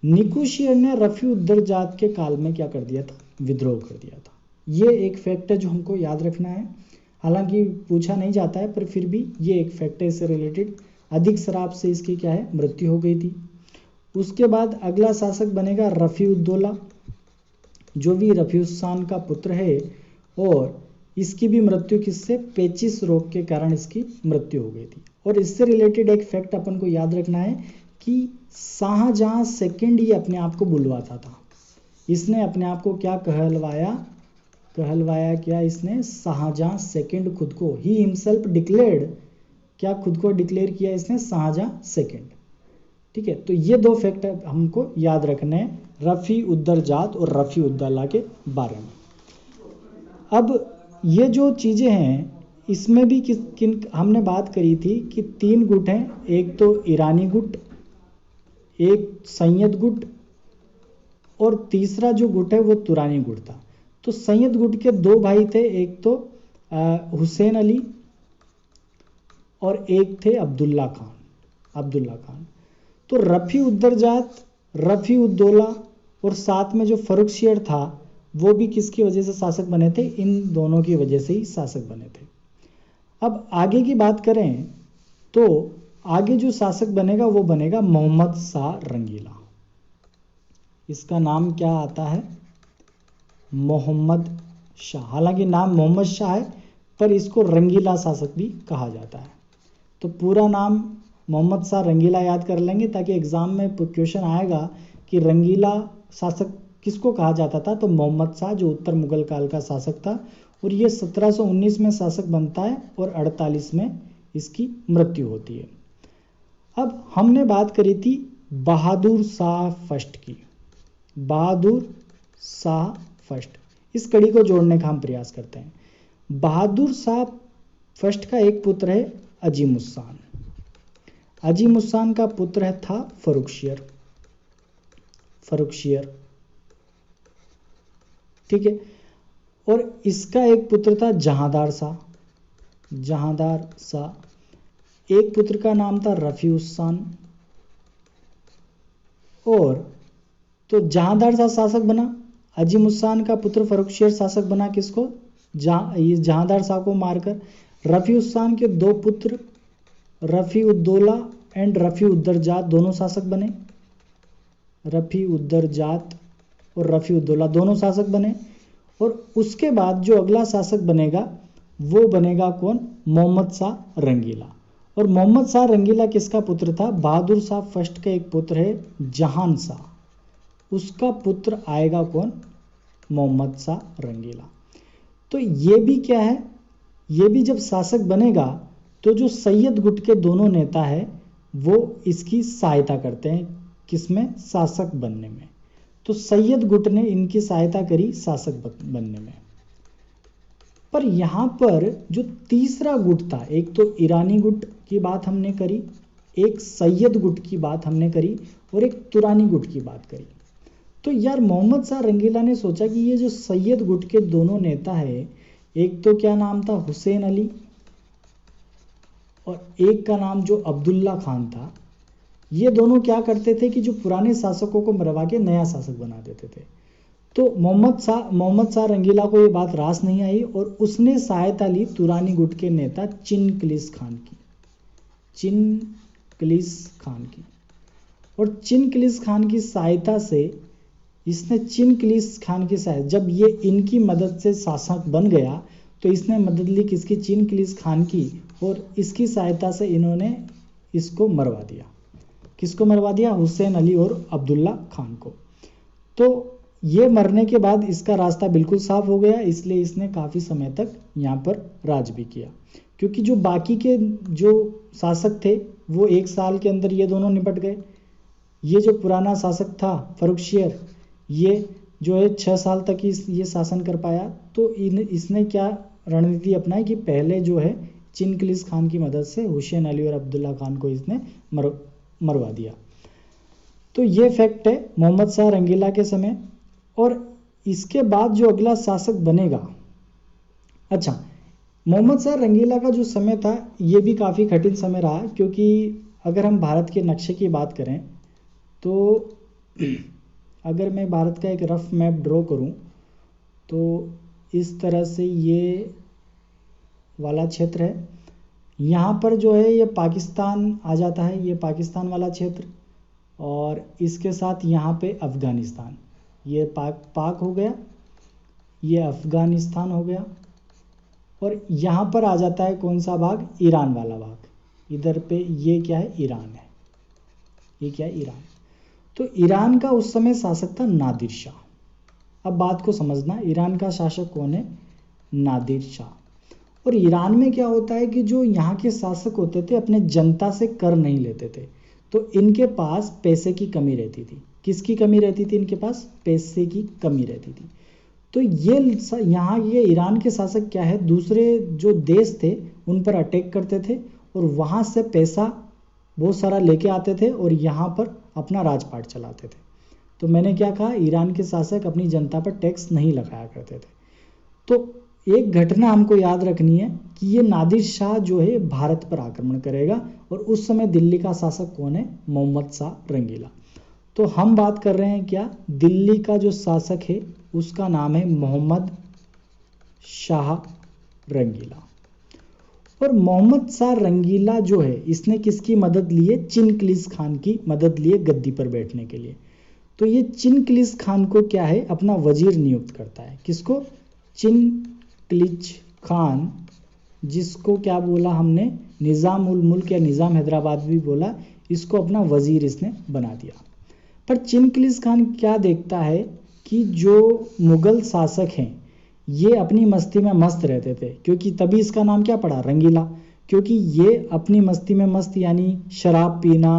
निकुशियर ने रफ़ी उद्दरजात के काल में क्या कर दिया था, विद्रोह कर दिया था। ये एक फैक्ट है जो हमको याद रखना है, हालांकि पूछा नहीं जाता है पर फिर भी ये एक फैक्ट है इससे रिलेटेड। अधिक शराब से इसकी क्या है, मृत्यु हो गई थी। उसके बाद अगला शासक बनेगा रफ़ी उद्दौला, जो भी रफ़ी उस्सान का पुत्र है, और इसकी भी मृत्यु किससे, पेचिस रोग के कारण इसकी मृत्यु हो गई थी। और इससे रिलेटेड एक फैक्ट अपन को याद रखना है कि शाहजहां सेकंड ये अपने आप को बुलवाता था। इसने अपने आप को क्या कहलवाया क्या इसने, शाहजहां सेकंड खुद को, ही हिमसेल्फ डिक्लेयर्ड, क्या खुद को डिक्लेयर किया इसने, शाहजहां सेकंड। ठीक है, तो ये दो फैक्ट हमको याद रखने हैं रफ़ी उद्दरजात और रफ़ी उद्दौला के बारे में। अब ये जो चीज़ें हैं इसमें भी किन हमने बात करी थी कि 3 गुट हैं, एक तो ईरानी गुट, एक सैयद गुट, और तीसरा जो गुट है वो तुरानी गुट था। तो सैयद गुट के 2 भाई थे, एक तो हुसैन अली और एक थे अब्दुल्ला खान। तो रफ़ी उद्दरजात, रफ़ी उद्दौला और साथ में जो फर्रुखशियर था वो भी किसकी वजह से शासक बने थे, इन दोनों की वजह से ही शासक बने थे। अब आगे की बात करें तो आगे जो शासक बनेगा वो बनेगा मोहम्मद शाह रंगीला। इसका नाम क्या आता है, मोहम्मद शाह। हालांकि नाम मोहम्मद शाह है पर इसको रंगीला शासक भी कहा जाता है। तो पूरा नाम मोहम्मद शाह रंगीला याद कर लेंगे, ताकि एग्जाम में क्वेश्चन आएगा कि रंगीला शासक किसको कहा जाता था, तो मोहम्मद शाह जो उत्तर मुगल काल का शासक था, और ये 1719 में शासक बनता है और 48 में इसकी मृत्यु होती है। अब हमने बात करी थी बहादुर शाह फर्स्ट की, बहादुर शाह फर्स्ट। इस कड़ी को जोड़ने का हम प्रयास करते हैं। बहादुर शाह फर्स्ट का एक पुत्र है अजीम उस्सान। अजीम उस्सान का पुत्र था फर्रुखशियर। ठीक है, और इसका एक पुत्र था जहांदार शाह। एक पुत्र का नाम था रफ़ी उस्सान। और तो जहांदार शाह शासक बना, अजीम उस्सान का पुत्र फर्रुखशियर शासक बना, किसको, जहांदार शाह को मारकर। रफ़ी उस्सान के 2 पुत्र रफ़ी उद्दौला एंड रफ़ी उद्दरजात दोनों शासक बने। रफ़ी उद्दरजात और रफ़ी उद्दौला दोनों शासक बने। और उसके बाद जो अगला शासक बनेगा वो बनेगा कौन, मोहम्मद शाह रंगीला। और मोहम्मद शाह रंगीला किसका पुत्र था, बहादुर शाह फर्स्ट का एक पुत्र है जहान शाह, उसका पुत्र आएगा कौन, मोहम्मद शाह रंगीला। तो ये भी क्या है, ये भी जब शासक बनेगा तो जो सैयद गुट के दोनों नेता है वो इसकी सहायता करते हैं, किसमें, शासक बनने में। तो सैयद गुट ने इनकी सहायता करी शासक बनने में। पर यहाँ पर जो तीसरा गुट था, एक तो ईरानी गुट की बात हमने करी, एक सैयद गुट की बात हमने करी, और एक तुरानी गुट की बात करी। तो यार मोहम्मद शाह रंगीला ने सोचा कि ये जो सैयद गुट के दोनों नेता है, एक तो क्या नाम था, हुसैन अली, और एक का नाम जो अब्दुल्ला खान था, ये दोनों क्या करते थे कि जो पुराने शासकों को मरवा के नया शासक बना देते थे। तो मोहम्मद शाह रंगीला को ये बात रास नहीं आई और उसने सहायता ली तुरानी गुट के नेता चिनकलिस खान की। और चिनकलिस खान की सहायता से जब ये इनकी मदद से शासक बन गया तो इसने मदद ली किसकी, चिनकलिस खान की, और इसकी सहायता से इन्होंने इसको मरवा दिया, किसको मरवा दिया? हुसैन अली और अब्दुल्ला खान को। तो ये मरने के बाद इसका रास्ता बिल्कुल साफ हो गया, इसलिए इसने काफ़ी समय तक यहाँ पर राज भी किया, क्योंकि जो बाकी के जो शासक थे वो 1 साल के अंदर ये दोनों निपट गए। ये जो पुराना शासक था फर्रुखशियर, ये जो है 6 साल तक ये शासन कर पाया। तो इसने क्या रणनीति अपनाई कि पहले जो है चिनकिलिस खान की मदद से हुसैन अली और अब्दुल्ला खान को इसने मरवा दिया। तो ये फैक्ट है मोहम्मद शाह रंगीला के समय। और इसके बाद जो अगला शासक बनेगा, अच्छा, मोहम्मद शाह रंगीला का जो समय था ये भी काफ़ी कठिन समय रहा, क्योंकि अगर हम भारत के नक्शे की बात करें तो अगर मैं भारत का एक रफ मैप ड्रॉ करूं तो इस तरह से ये वाला क्षेत्र है। यहाँ पर जो है ये पाकिस्तान आ जाता है, ये पाकिस्तान वाला क्षेत्र, और इसके साथ यहाँ पे अफ़गानिस्तान, ये पाक हो गया, ये अफ़गानिस्तान हो गया, और यहाँ पर आ जाता है कौन सा भाग? ईरान वाला भाग। इधर पे ये क्या है? ईरान है। ये क्या है? ईरान। तो ईरान का उस समय शासक था नादिर शाह। अब बात को समझना, ईरान का शासक कौन है? नादिर शाह। और ईरान में क्या होता है कि जो यहाँ के शासक होते थे अपने जनता से कर नहीं लेते थे, तो इनके पास पैसे की कमी रहती थी। किसकी कमी रहती थी? इनके पास पैसे की कमी रहती थी। तो ये यहाँ ये ईरान के शासक क्या है, दूसरे जो देश थे उन पर अटैक करते थे और वहाँ से पैसा बहुत सारा लेके आते थे और यहाँ पर अपना राजपाट चलाते थे। तो मैंने क्या कहा, ईरान के शासक अपनी जनता पर टैक्स नहीं लगाया करते थे। तो एक घटना हमको याद रखनी है कि ये नादिर शाह जो है भारत पर आक्रमण करेगा, और उस समय दिल्ली का शासक कौन है? मोहम्मद शाह रंगीला। तो हम बात कर रहे हैं क्या? दिल्ली का जो शासक है उसका नाम है मोहम्मद शाह रंगीला। और मोहम्मद शाह रंगीला जो है इसने किसकी मदद ली है? चिनकिलिस खान की मदद ली है गद्दी पर बैठने के लिए। तो ये चिनकिलिस खान को क्या है? अपना वजीर नियुक्त करता है। किसको? चिनकिलिस खान, जिसको क्या बोला हमने? निज़ाम उल मुल्क या निज़ाम हैदराबाद भी बोला, इसको अपना वजीर इसने बना दिया। पर चिनकिलिस खान क्या देखता है कि जो मुग़ल शासक हैं ये अपनी मस्ती में मस्त रहते थे, क्योंकि तभी इसका नाम क्या पड़ा? रंगीला, क्योंकि ये अपनी मस्ती में मस्त, यानी शराब पीना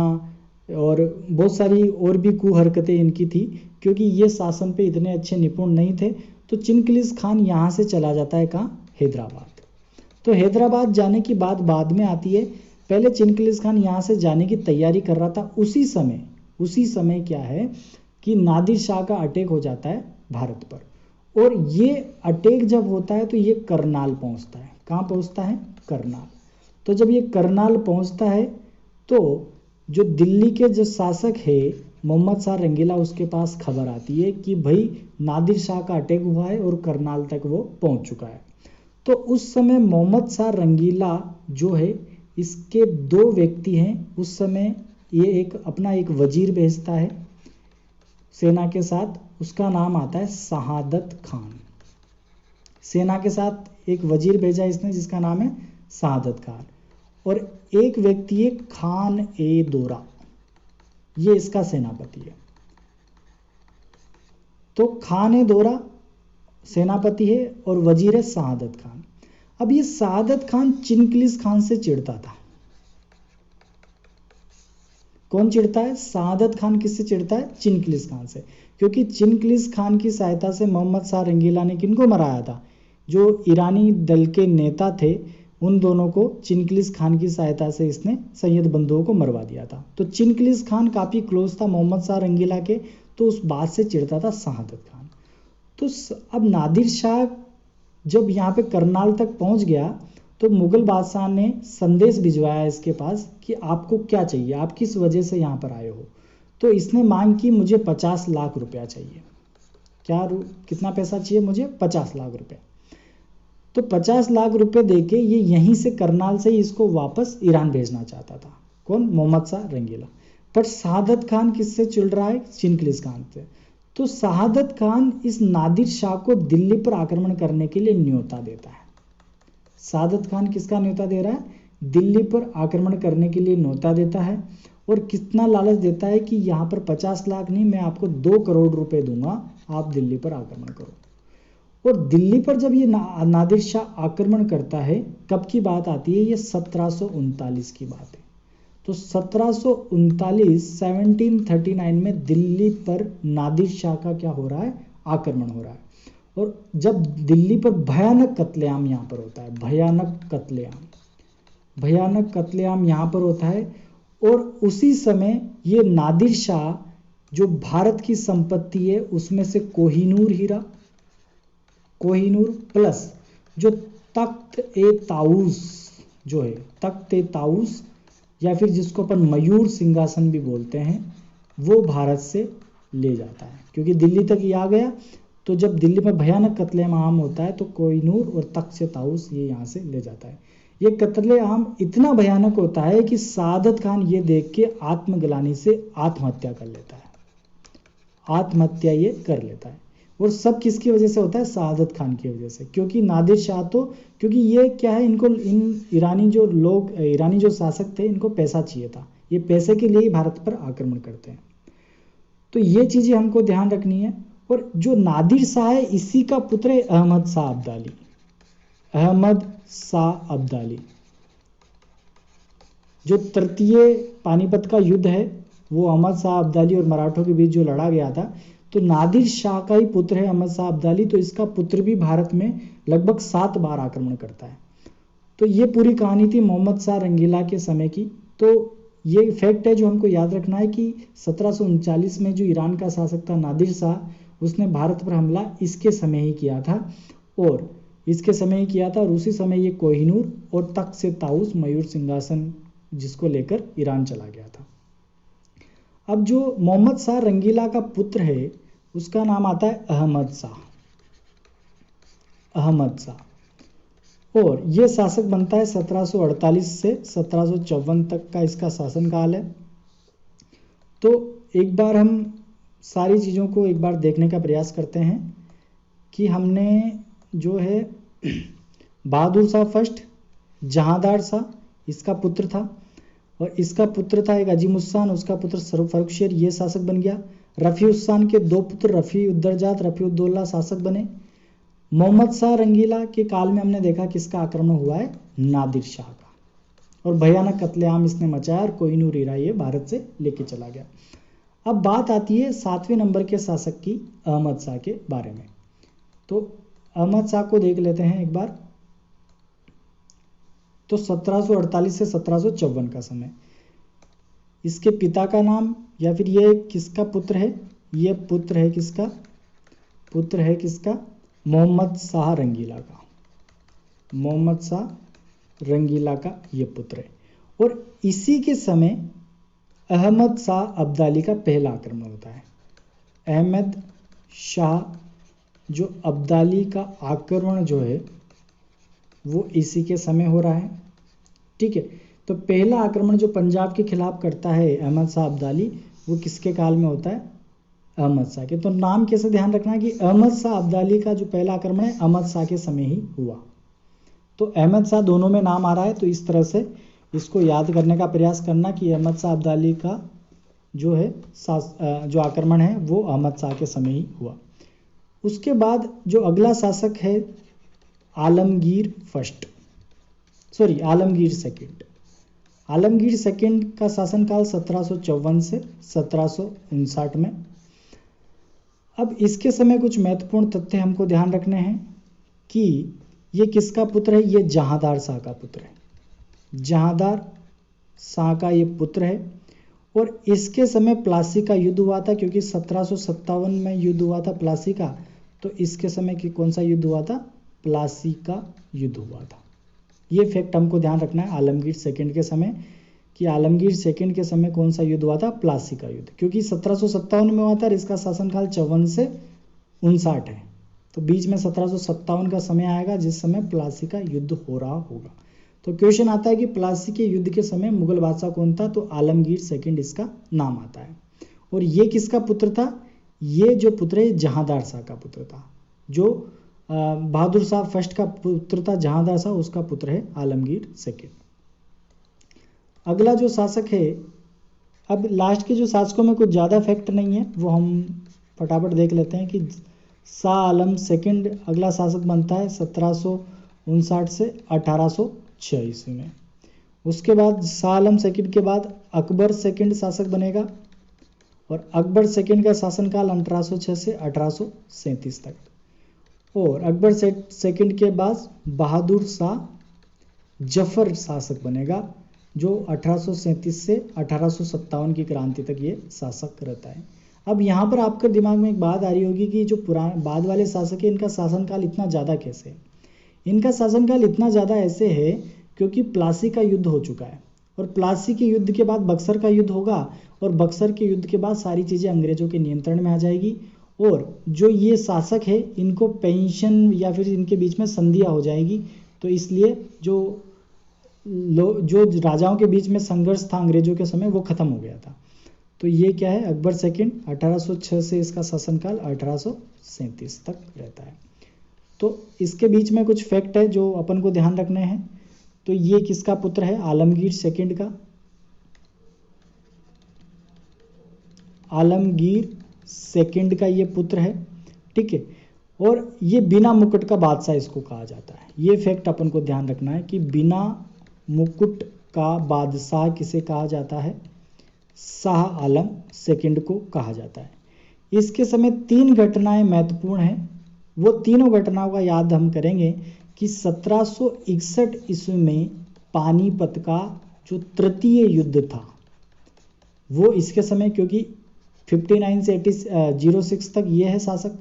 और बहुत सारी और भी कुहरकतें इनकी थी, क्योंकि ये शासन पे इतने अच्छे निपुण नहीं थे। तो चिनकिलिस खान यहाँ से चला जाता है कहाँ? हैदराबाद। तो हैदराबाद जाने की बात बाद में आती है, पहले चिनकिलिस खान यहाँ से जाने की तैयारी कर रहा था। उसी समय क्या है कि नादिर शाह का अटैक हो जाता है भारत पर, और ये अटैक जब होता है तो ये करनाल पहुँचता है। कहाँ पहुँचता है? करनाल। तो जब ये करनाल पहुँचता है तो जो दिल्ली के जो शासक है मोहम्मद शाह रंगीला, उसके पास खबर आती है कि भाई नादिर शाह का अटैक हुआ है और करनाल तक वो पहुँच चुका है। तो उस समय मोहम्मद शाह रंगीला जो है, इसके 2 व्यक्ति हैं उस समय। ये एक वजीर भेजता है सेना के साथ, उसका नाम आता है शहादत खान। सेना के साथ एक वजीर भेजा इसने जिसका नाम है शहादत खान, और एक व्यक्ति है खान ए दोरा, ये इसका सेनापति है। तो खान ए दोरा सेनापति है और वजीर है शहादत खान। अब ये शहादत खान चिनकिलिस खान से चिढ़ता था। कौन चिढ़ता है? शहादत खान किससे चिढ़ता है? चिनकिलिस खान से, क्योंकि चिनकिलिस खान की सहायता से मोहम्मद शाह रंगीला ने किनको मराया था? जो ईरानी दल के नेता थे उन दोनों को चिनकिलिस खान की सहायता से इसने सैयद बंधुओं को मरवा दिया था। तो चिनकिलिस खान काफ़ी क्लोज था मोहम्मद शाह रंगीला के, तो उस बात से चिढ़ता था शहादत खान। तो अब नादिर शाह जब यहाँ पे करनाल तक पहुँच गया तो मुग़ल बादशाह ने संदेश भिजवाया इसके पास कि आपको क्या चाहिए, आप किस वजह से यहाँ पर आए हो। तो इसने मांग की, मुझे 50 लाख रुपया चाहिए। कितना पैसा चाहिए मुझे? 50 लाख रुपया। तो 50 लाख रुपए देके ये यहीं से करनाल से ही इसको वापस ईरान भेजना चाहता था। कौन? मोहम्मद शाह रंगीला। पर शहादत खान किससे चिढ़ रहा है? चिनकिलिस खान से। तो शहादत खान इस नादिर शाह को दिल्ली पर आक्रमण करने के लिए न्योता देता है। शहादत खान किसका न्योता दे रहा है? दिल्ली पर आक्रमण करने के लिए न्योता देता है। और कितना लालच देता है कि यहाँ पर 50 लाख नहीं, मैं आपको 2 करोड़ रुपए दूंगा, आप दिल्ली पर आक्रमण करो। और दिल्ली पर जब ये नादिर शाह आक्रमण करता है, कब की बात आती है, ये 1739 की बात है। तो 1739 में दिल्ली पर नादिर शाह का क्या हो रहा है, आक्रमण हो रहा है। और जब दिल्ली पर भयानक कत्लेआम यहाँ पर होता है, भयानक कत्लेआम यहाँ पर होता है। और उसी समय ये नादिर शाह जो भारत की संपत्ति है उसमें से कोहिनूर हीरा, कोहिनूर प्लस जो तख्त-ए-ताऊस जो है, तख्त-ए-ताऊस या फिर जिसको अपन मयूर सिंहासन भी बोलते हैं, वो भारत से ले जाता है। क्योंकि दिल्ली तक ये आ गया, तो जब दिल्ली में भयानक कत्लेआम होता है तो कोहिनूर और तख्त-ए-ताऊस ये यहाँ से ले जाता है। ये कत्लेआम इतना भयानक होता है कि सादत खान ये देख के आत्मग्लानि से आत्महत्या कर लेता है, आत्महत्या ये कर लेता है। और सब किसकी वजह से होता है, सादत खान की वजह से। क्योंकि नादिर शाह तो, क्योंकि ये क्या है, इनको इन ईरानी जो शासक थे, इनको पैसा चाहिए था, ये पैसे के लिए ही भारत पर आक्रमण करते हैं। तो ये चीजें हमको ध्यान रखनी है। और जो नादिर शाह है, इसी का पुत्र है अहमद शाह अब्दाली, अहमद शाह अब्दाली। जो तृतीय पानीपत का युद्ध है वो अहमद शाह अब्दाली और मराठों के बीच जो लड़ा गया था, तो नादिर शाह का ही पुत्र है अहमद शाह अब्दाली। तो इसका पुत्र भी भारत में लगभग 7 बार आक्रमण करता है। तो ये पूरी कहानी थी मोहम्मद शाह रंगीला के समय की। तो ये फैक्ट है जो हमको याद रखना है कि 1739 में जो ईरान का शासक था नादिर शाह, उसने भारत पर हमला इसके समय ही किया था, और उसी समय ये कोहिनूर और तख्त-ए-ताऊस मयूर सिंहासन जिसको लेकर ईरान चला गया था। अब जो मोहम्मद शाह रंगीला का पुत्र है उसका नाम आता है अहमद शाह, और ये शासक बनता है 1748 से 1754 तक का इसका शासनकाल है। तो एक बार हम सारी चीज़ों को एक बार देखने का प्रयास करते हैं कि हमने जो है बहादुर शाह फर्स्ट, जहांदार शाह इसका पुत्र था, और इसका पुत्र था एक अजीमुस्सान, उसका पुत्र फर्रुखशेर, ये शासक बन गया। रफ़ी-उस-शान के 2 पुत्र रफ़ी-उद-दरजात, रफ़ी-उद-दौला शासक बने। मोहम्मद शाह रंगीला के काल में हमने देखा किसका आक्रमण हुआ है, नादिर शाह का, और भयानक कत्लेआम इसने मचाया और कोहिनूर हीरा ये भारत से लेके चला गया। अब बात आती है 7वें नंबर के शासक की, अहमद शाह के बारे में। तो अहमद शाह को देख लेते हैं एक बार। तो 1748 से 1754 का समय। इसके पिता का नाम, या फिर ये किसका पुत्र है, ये पुत्र है किसका, मोहम्मद शाह रंगीला का, मोहम्मद शाह रंगीला का ये पुत्र है। और इसी के समय अहमद शाह अब्दाली का पहला आक्रमण होता है। अहमद शाह जो अब्दाली का आक्रमण जो है वो इसी के समय हो रहा है, ठीक है। तो पहला आक्रमण जो पंजाब के खिलाफ करता है अहमद शाह अब्दाली, वो किसके काल में होता है, अहमद शाह के। तो नाम कैसे ध्यान रखना है कि अहमद शाह अब्दाली का जो पहला आक्रमण है अहमद शाह के समय ही हुआ। तो अहमद शाह दोनों में नाम आ रहा है, तो इस तरह से इसको याद करने का प्रयास करना कि अहमद शाह अब्दाली का जो है जो आक्रमण है वो अहमद शाह के समय ही हुआ। उसके बाद जो अगला शासक है आलमगीर सेकंड। आलमगीर सेकंड का शासनकाल 1754 से 1759 में। अब इसके समय कुछ महत्वपूर्ण तथ्य हमको ध्यान रखने हैं कि ये किसका पुत्र है, ये जहांदार शाह का पुत्र है, जहांदार शाह का ये पुत्र है। और इसके समय प्लासी का युद्ध हुआ था, क्योंकि 1757 में युद्ध हुआ था प्लासी का, तो इसके समय की कौन सा युद्ध हुआ था, प्लासी का युद्ध हुआ था। ये फैक्ट हमको ध्यान रखना है आलमगीर सेकंड के समय, कि आलमगीर सेकंड के समय कौन सा युद्ध हुआ था, प्लासी का युद्ध, क्योंकि 1757 में हुआ था और इसका शासनकाल 54 से 59 है। तो बीच में 1757 का समय आएगा जिस समय प्लासी का युद्ध हो रहा होगा। तो क्वेश्चन आता है कि प्लासी के युद्ध के समय मुगल बादशाह कौन था, तो आलमगीर सेकंड इसका नाम आता है। और ये किसका पुत्र था, ये जो पुत्र है जहांदार शाह का पुत्र था। जो बहादुर शाह फर्स्ट का पुत्र था जहांदार शाह, उसका पुत्र है आलमगीर सेकंड। अगला जो शासक है अब लास्ट के जो शासकों में कुछ ज़्यादा फैक्ट नहीं है, वो हम फटाफट देख लेते हैं कि शाह आलम सेकंड अगला शासक बनता है 1759 से 1806 ईस्वी में। उसके बाद शाह आलम सेकंड के बाद अकबर सेकंड शासक बनेगा, और अकबर सेकंड का शासनकाल 1806 से 1837 तक। और अकबर सेकंड के बाद बहादुर शाह जफर शासक बनेगा, जो 1837 से 1857 की क्रांति तक ये शासक रहता है। अब यहाँ पर आपके दिमाग में एक बात आ रही होगी कि जो पुराने बाद वाले शासक है इनका शासनकाल इतना ज़्यादा कैसे है? इनका शासनकाल इतना ज़्यादा ऐसे है क्योंकि प्लासी का युद्ध हो चुका है, और प्लासी के युद्ध के बाद बक्सर का युद्ध होगा, और बक्सर के युद्ध के बाद सारी चीज़ें अंग्रेजों के नियंत्रण में आ जाएगी, और जो ये शासक है इनको पेंशन या फिर इनके बीच में संधियाँ हो जाएगी। तो इसलिए जो राजाओं के बीच में संघर्ष था अंग्रेजों के समय वो खत्म हो गया था। तो ये क्या है, अकबर सेकंड 1806 से इसका शासनकाल 1837 तक रहता है। तो इसके बीच में कुछ फैक्ट है जो अपन को ध्यान रखने हैं। तो ये किसका पुत्र है, आलमगीर सेकंड का, आलमगीर सेकंड का ये पुत्र है, ठीक है। और ये बिना मुकुट का बादशाह इसको कहा जाता है। ये फैक्ट अपन को ध्यान रखना है कि बिना मुकुट का बादशाह किसे कहा जाता है, शाह आलम सेकंड को कहा जाता है। इसके समय 3 घटनाएं महत्वपूर्ण हैं। वो तीनों घटनाओं का याद हम करेंगे कि 1761 ईस्वी में पानीपत का जो तृतीय युद्ध था वो इसके समय, क्योंक64 से 06 तक ये है शासक,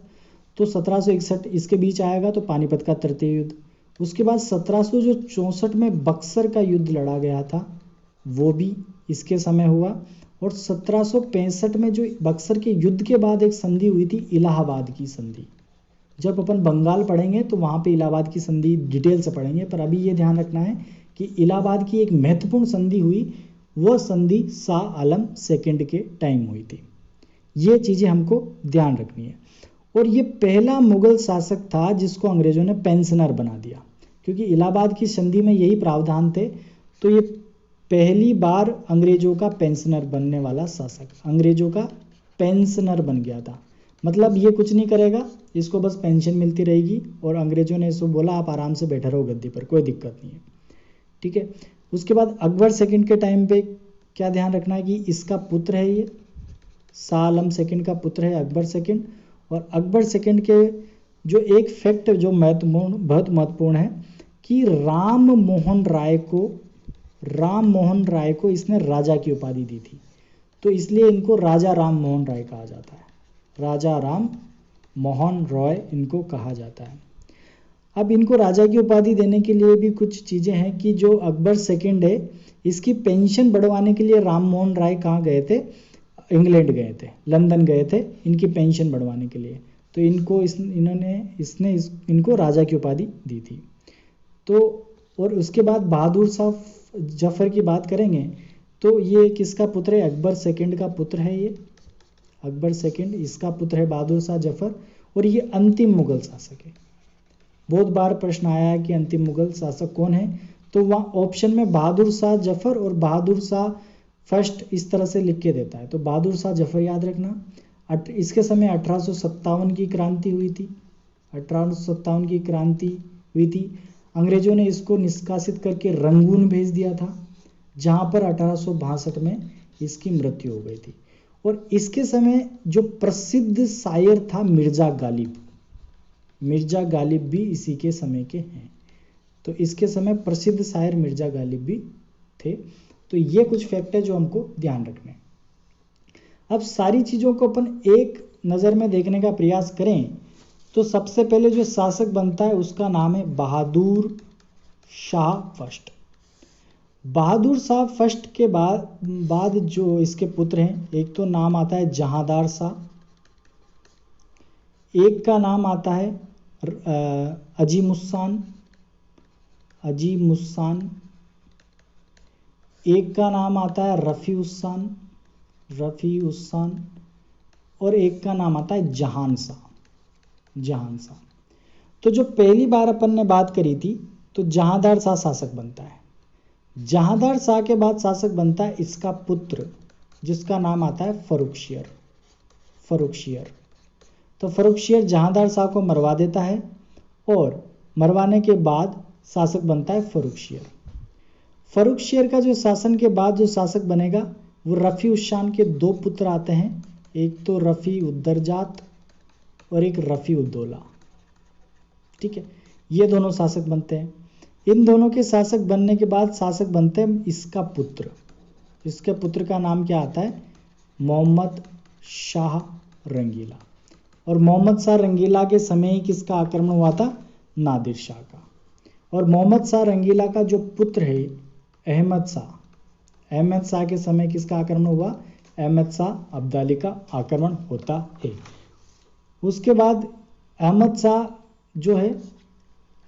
तो 1761 इसके बीच आएगा तो पानीपत का तृतीय युद्ध। उसके बाद 1764 में बक्सर का युद्ध लड़ा गया था वो भी इसके समय हुआ, और 1765 में जो बक्सर के युद्ध के बाद एक संधि हुई थी इलाहाबाद की संधि। जब अपन बंगाल पढ़ेंगे तो वहाँ पे इलाहाबाद की संधि डिटेल से पढ़ेंगे, पर अभी ये ध्यान रखना है कि इलाहाबाद की एक महत्वपूर्ण संधि हुई, वो संधि शाह आलम सेकंड के टाइम हुई थी। ये चीज़ें हमको ध्यान रखनी है। और ये पहला मुगल शासक था जिसको अंग्रेजों ने पेंशनर बना दिया, क्योंकि इलाहाबाद की संधि में यही प्रावधान थे। तो ये पहली बार अंग्रेजों का पेंशनर बनने वाला शासक, अंग्रेजों का पेंशनर बन गया था। मतलब ये कुछ नहीं करेगा, इसको बस पेंशन मिलती रहेगी, और अंग्रेजों ने इसको बोला आप आराम से बैठे रहो गद्दी पर, कोई दिक्कत नहीं है, ठीक है। उसके बाद अकबर सेकंड के टाइम पे क्या ध्यान रखना है कि इसका पुत्र है, ये शाह आलम सेकंड का पुत्र है अकबर सेकंड। और अकबर सेकंड के जो एक फैक्ट जो बहुत महत्वपूर्ण है कि राम मोहन राय को इसने राजा की उपाधि दी थी, तो इसलिए इनको राजा राम मोहन राय कहा जाता है। राजा राम मोहन रॉय इनको कहा जाता है। अब इनको राजा की उपाधि देने के लिए भी कुछ चीज़ें हैं कि जो अकबर सेकंड है इसकी पेंशन बढ़वाने के लिए राम मोहन राय कहाँ गए थे, इंग्लैंड गए थे, लंदन गए थे इनकी पेंशन बढ़वाने के लिए। तो इनको इनको राजा की उपाधि दी थी। तो और उसके बाद बहादुर शाह जफर की बात करेंगे तो ये किसका पुत्र है, अकबर सेकंड का पुत्र है। ये अकबर सेकंड इसका पुत्र है बहादुर शाह जफर, और ये अंतिम मुगल शासक है। बहुत बार प्रश्न आया है कि अंतिम मुगल शासक कौन है, तो वहाँ ऑप्शन में बहादुर शाह जफर और बहादुर शाह फर्स्ट इस तरह से लिख के देता है। तो बहादुर शाह जफर याद रखना। इसके समय 1857 की क्रांति हुई थी, 1857 की क्रांति हुई थी। अंग्रेजों ने इसको निष्कासित करके रंगून भेज दिया था, जहाँ पर 1862 में इसकी मृत्यु हो गई थी। और इसके समय जो प्रसिद्ध शायर था मिर्जा गालिब भी इसी के समय के हैं। तो इसके समय प्रसिद्ध शायर मिर्जा गालिब भी थे। तो ये कुछ फैक्ट है जो हमको ध्यान रखने हैं। अब सारी चीज़ों को अपन एक नज़र में देखने का प्रयास करें तो सबसे पहले जो शासक बनता है उसका नाम है बहादुर शाह फर्स्ट। बहादुर शाह फर्स्ट के बाद जो इसके पुत्र हैं, एक तो नाम आता है जहांदार शाह, एक का नाम आता है अजीमुस्सान, एक का नाम आता है रफ़ी उस्सान, और एक का नाम आता है जहान शाह। तो जो पहली बार अपन ने बात करी थी तो जहांदार शाह शासक बनता है। जहांदार शाह के बाद शासक बनता है इसका पुत्र जिसका नाम आता है फर्रुखशियर। फर्रुखशियर, तो फर्रुखशियर जहांदार शाह को मरवा देता है और मरवाने के बाद शासक बनता है फर्रुखशियर। फर्रुखशियर का जो शासन के बाद जो शासक बनेगा वो रफ़ी उस शान के 2 पुत्र आते हैं, एक तो रफ़ी उद्दरजात और एक रफ़ी उद्दौला। ठीक है, ये दोनों शासक बनते हैं। इन दोनों के शासक बनने के बाद शासक बनते हैं इसका पुत्र। इसके पुत्र का नाम क्या आता है? मोहम्मद शाह रंगीला। और मोहम्मद शाह रंगीला के समय ही किसका आक्रमण हुआ था? नादिर शाह का। और मोहम्मद शाह रंगीला का जो पुत्र है अहमद शाह, अहमद शाह के समय किसका आक्रमण हुआ? अहमद शाह अब्दाली का आक्रमण होता है। उसके बाद अहमद शाह जो है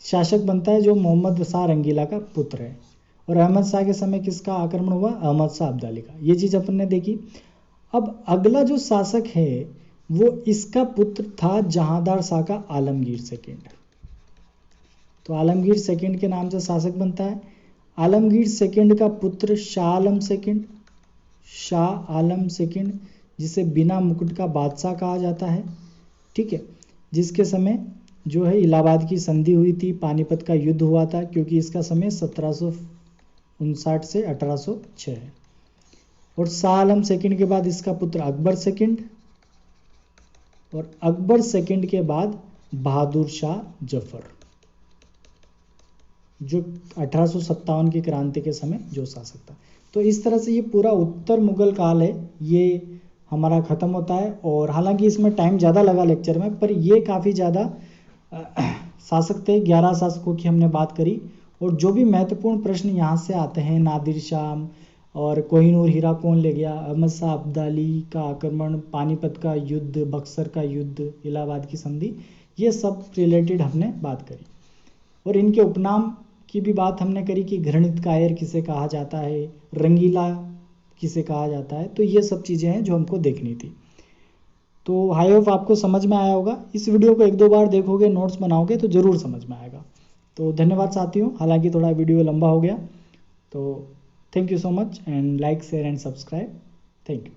शासक बनता है, जो मोहम्मद शाह रंगीला का पुत्र है। और अहमद शाह के समय किसका आक्रमण हुआ? अहमद शाह अब्दाली का। ये चीज़ अपन ने देखी। अब अगला जो शासक है वो इसका पुत्र था जहांदार शाह का आलमगीर सेकंड। तो आलमगीर सेकंड के नाम से शासक बनता है। आलमगीर सेकंड का पुत्र शाह आलम सेकंड, शाह आलम सेकंड, जिसे बिना मुकुट का बादशाह कहा जाता है। ठीक है, जिसके समय जो है इलाहाबाद की संधि हुई थी, पानीपत का युद्ध हुआ था, क्योंकि इसका समय 1759 से 1806 है। और शाह आलम सेकंड के बाद इसका पुत्र अकबर सेकंड, और अकबर सेकंड के बाद बहादुर शाह जफर, जो 1857 की क्रांति के समय जो शासक था। तो इस तरह से ये पूरा उत्तर मुगल काल है, ये हमारा ख़त्म होता है। और हालांकि इसमें टाइम ज़्यादा लगा लेक्चर में, पर ये काफ़ी ज़्यादा शासक थे। 11 शासकों की हमने बात करी। और जो भी महत्वपूर्ण प्रश्न यहाँ से आते हैं, नादिर शाह और कोहिनूर हीरा कौन ले गया, अहमद शाह अब्दाली का आक्रमण, पानीपत का युद्ध, बक्सर का युद्ध, इलाहाबाद की संधि, ये सब रिलेटेड हमने बात करी। और इनके उपनाम की भी बात हमने करी कि घृणित कायर किसे कहा जाता है, रंगीला किसे कहा जाता है। तो ये सब चीज़ें हैं जो हमको देखनी थी। तो आई होप आपको समझ में आया होगा। इस वीडियो को 1-2 बार देखोगे, नोट्स बनाओगे तो ज़रूर समझ में आएगा। तो धन्यवाद साथियों, हालांकि थोड़ा वीडियो लंबा हो गया। तो thank you so much and like, share and subscribe. Thank you.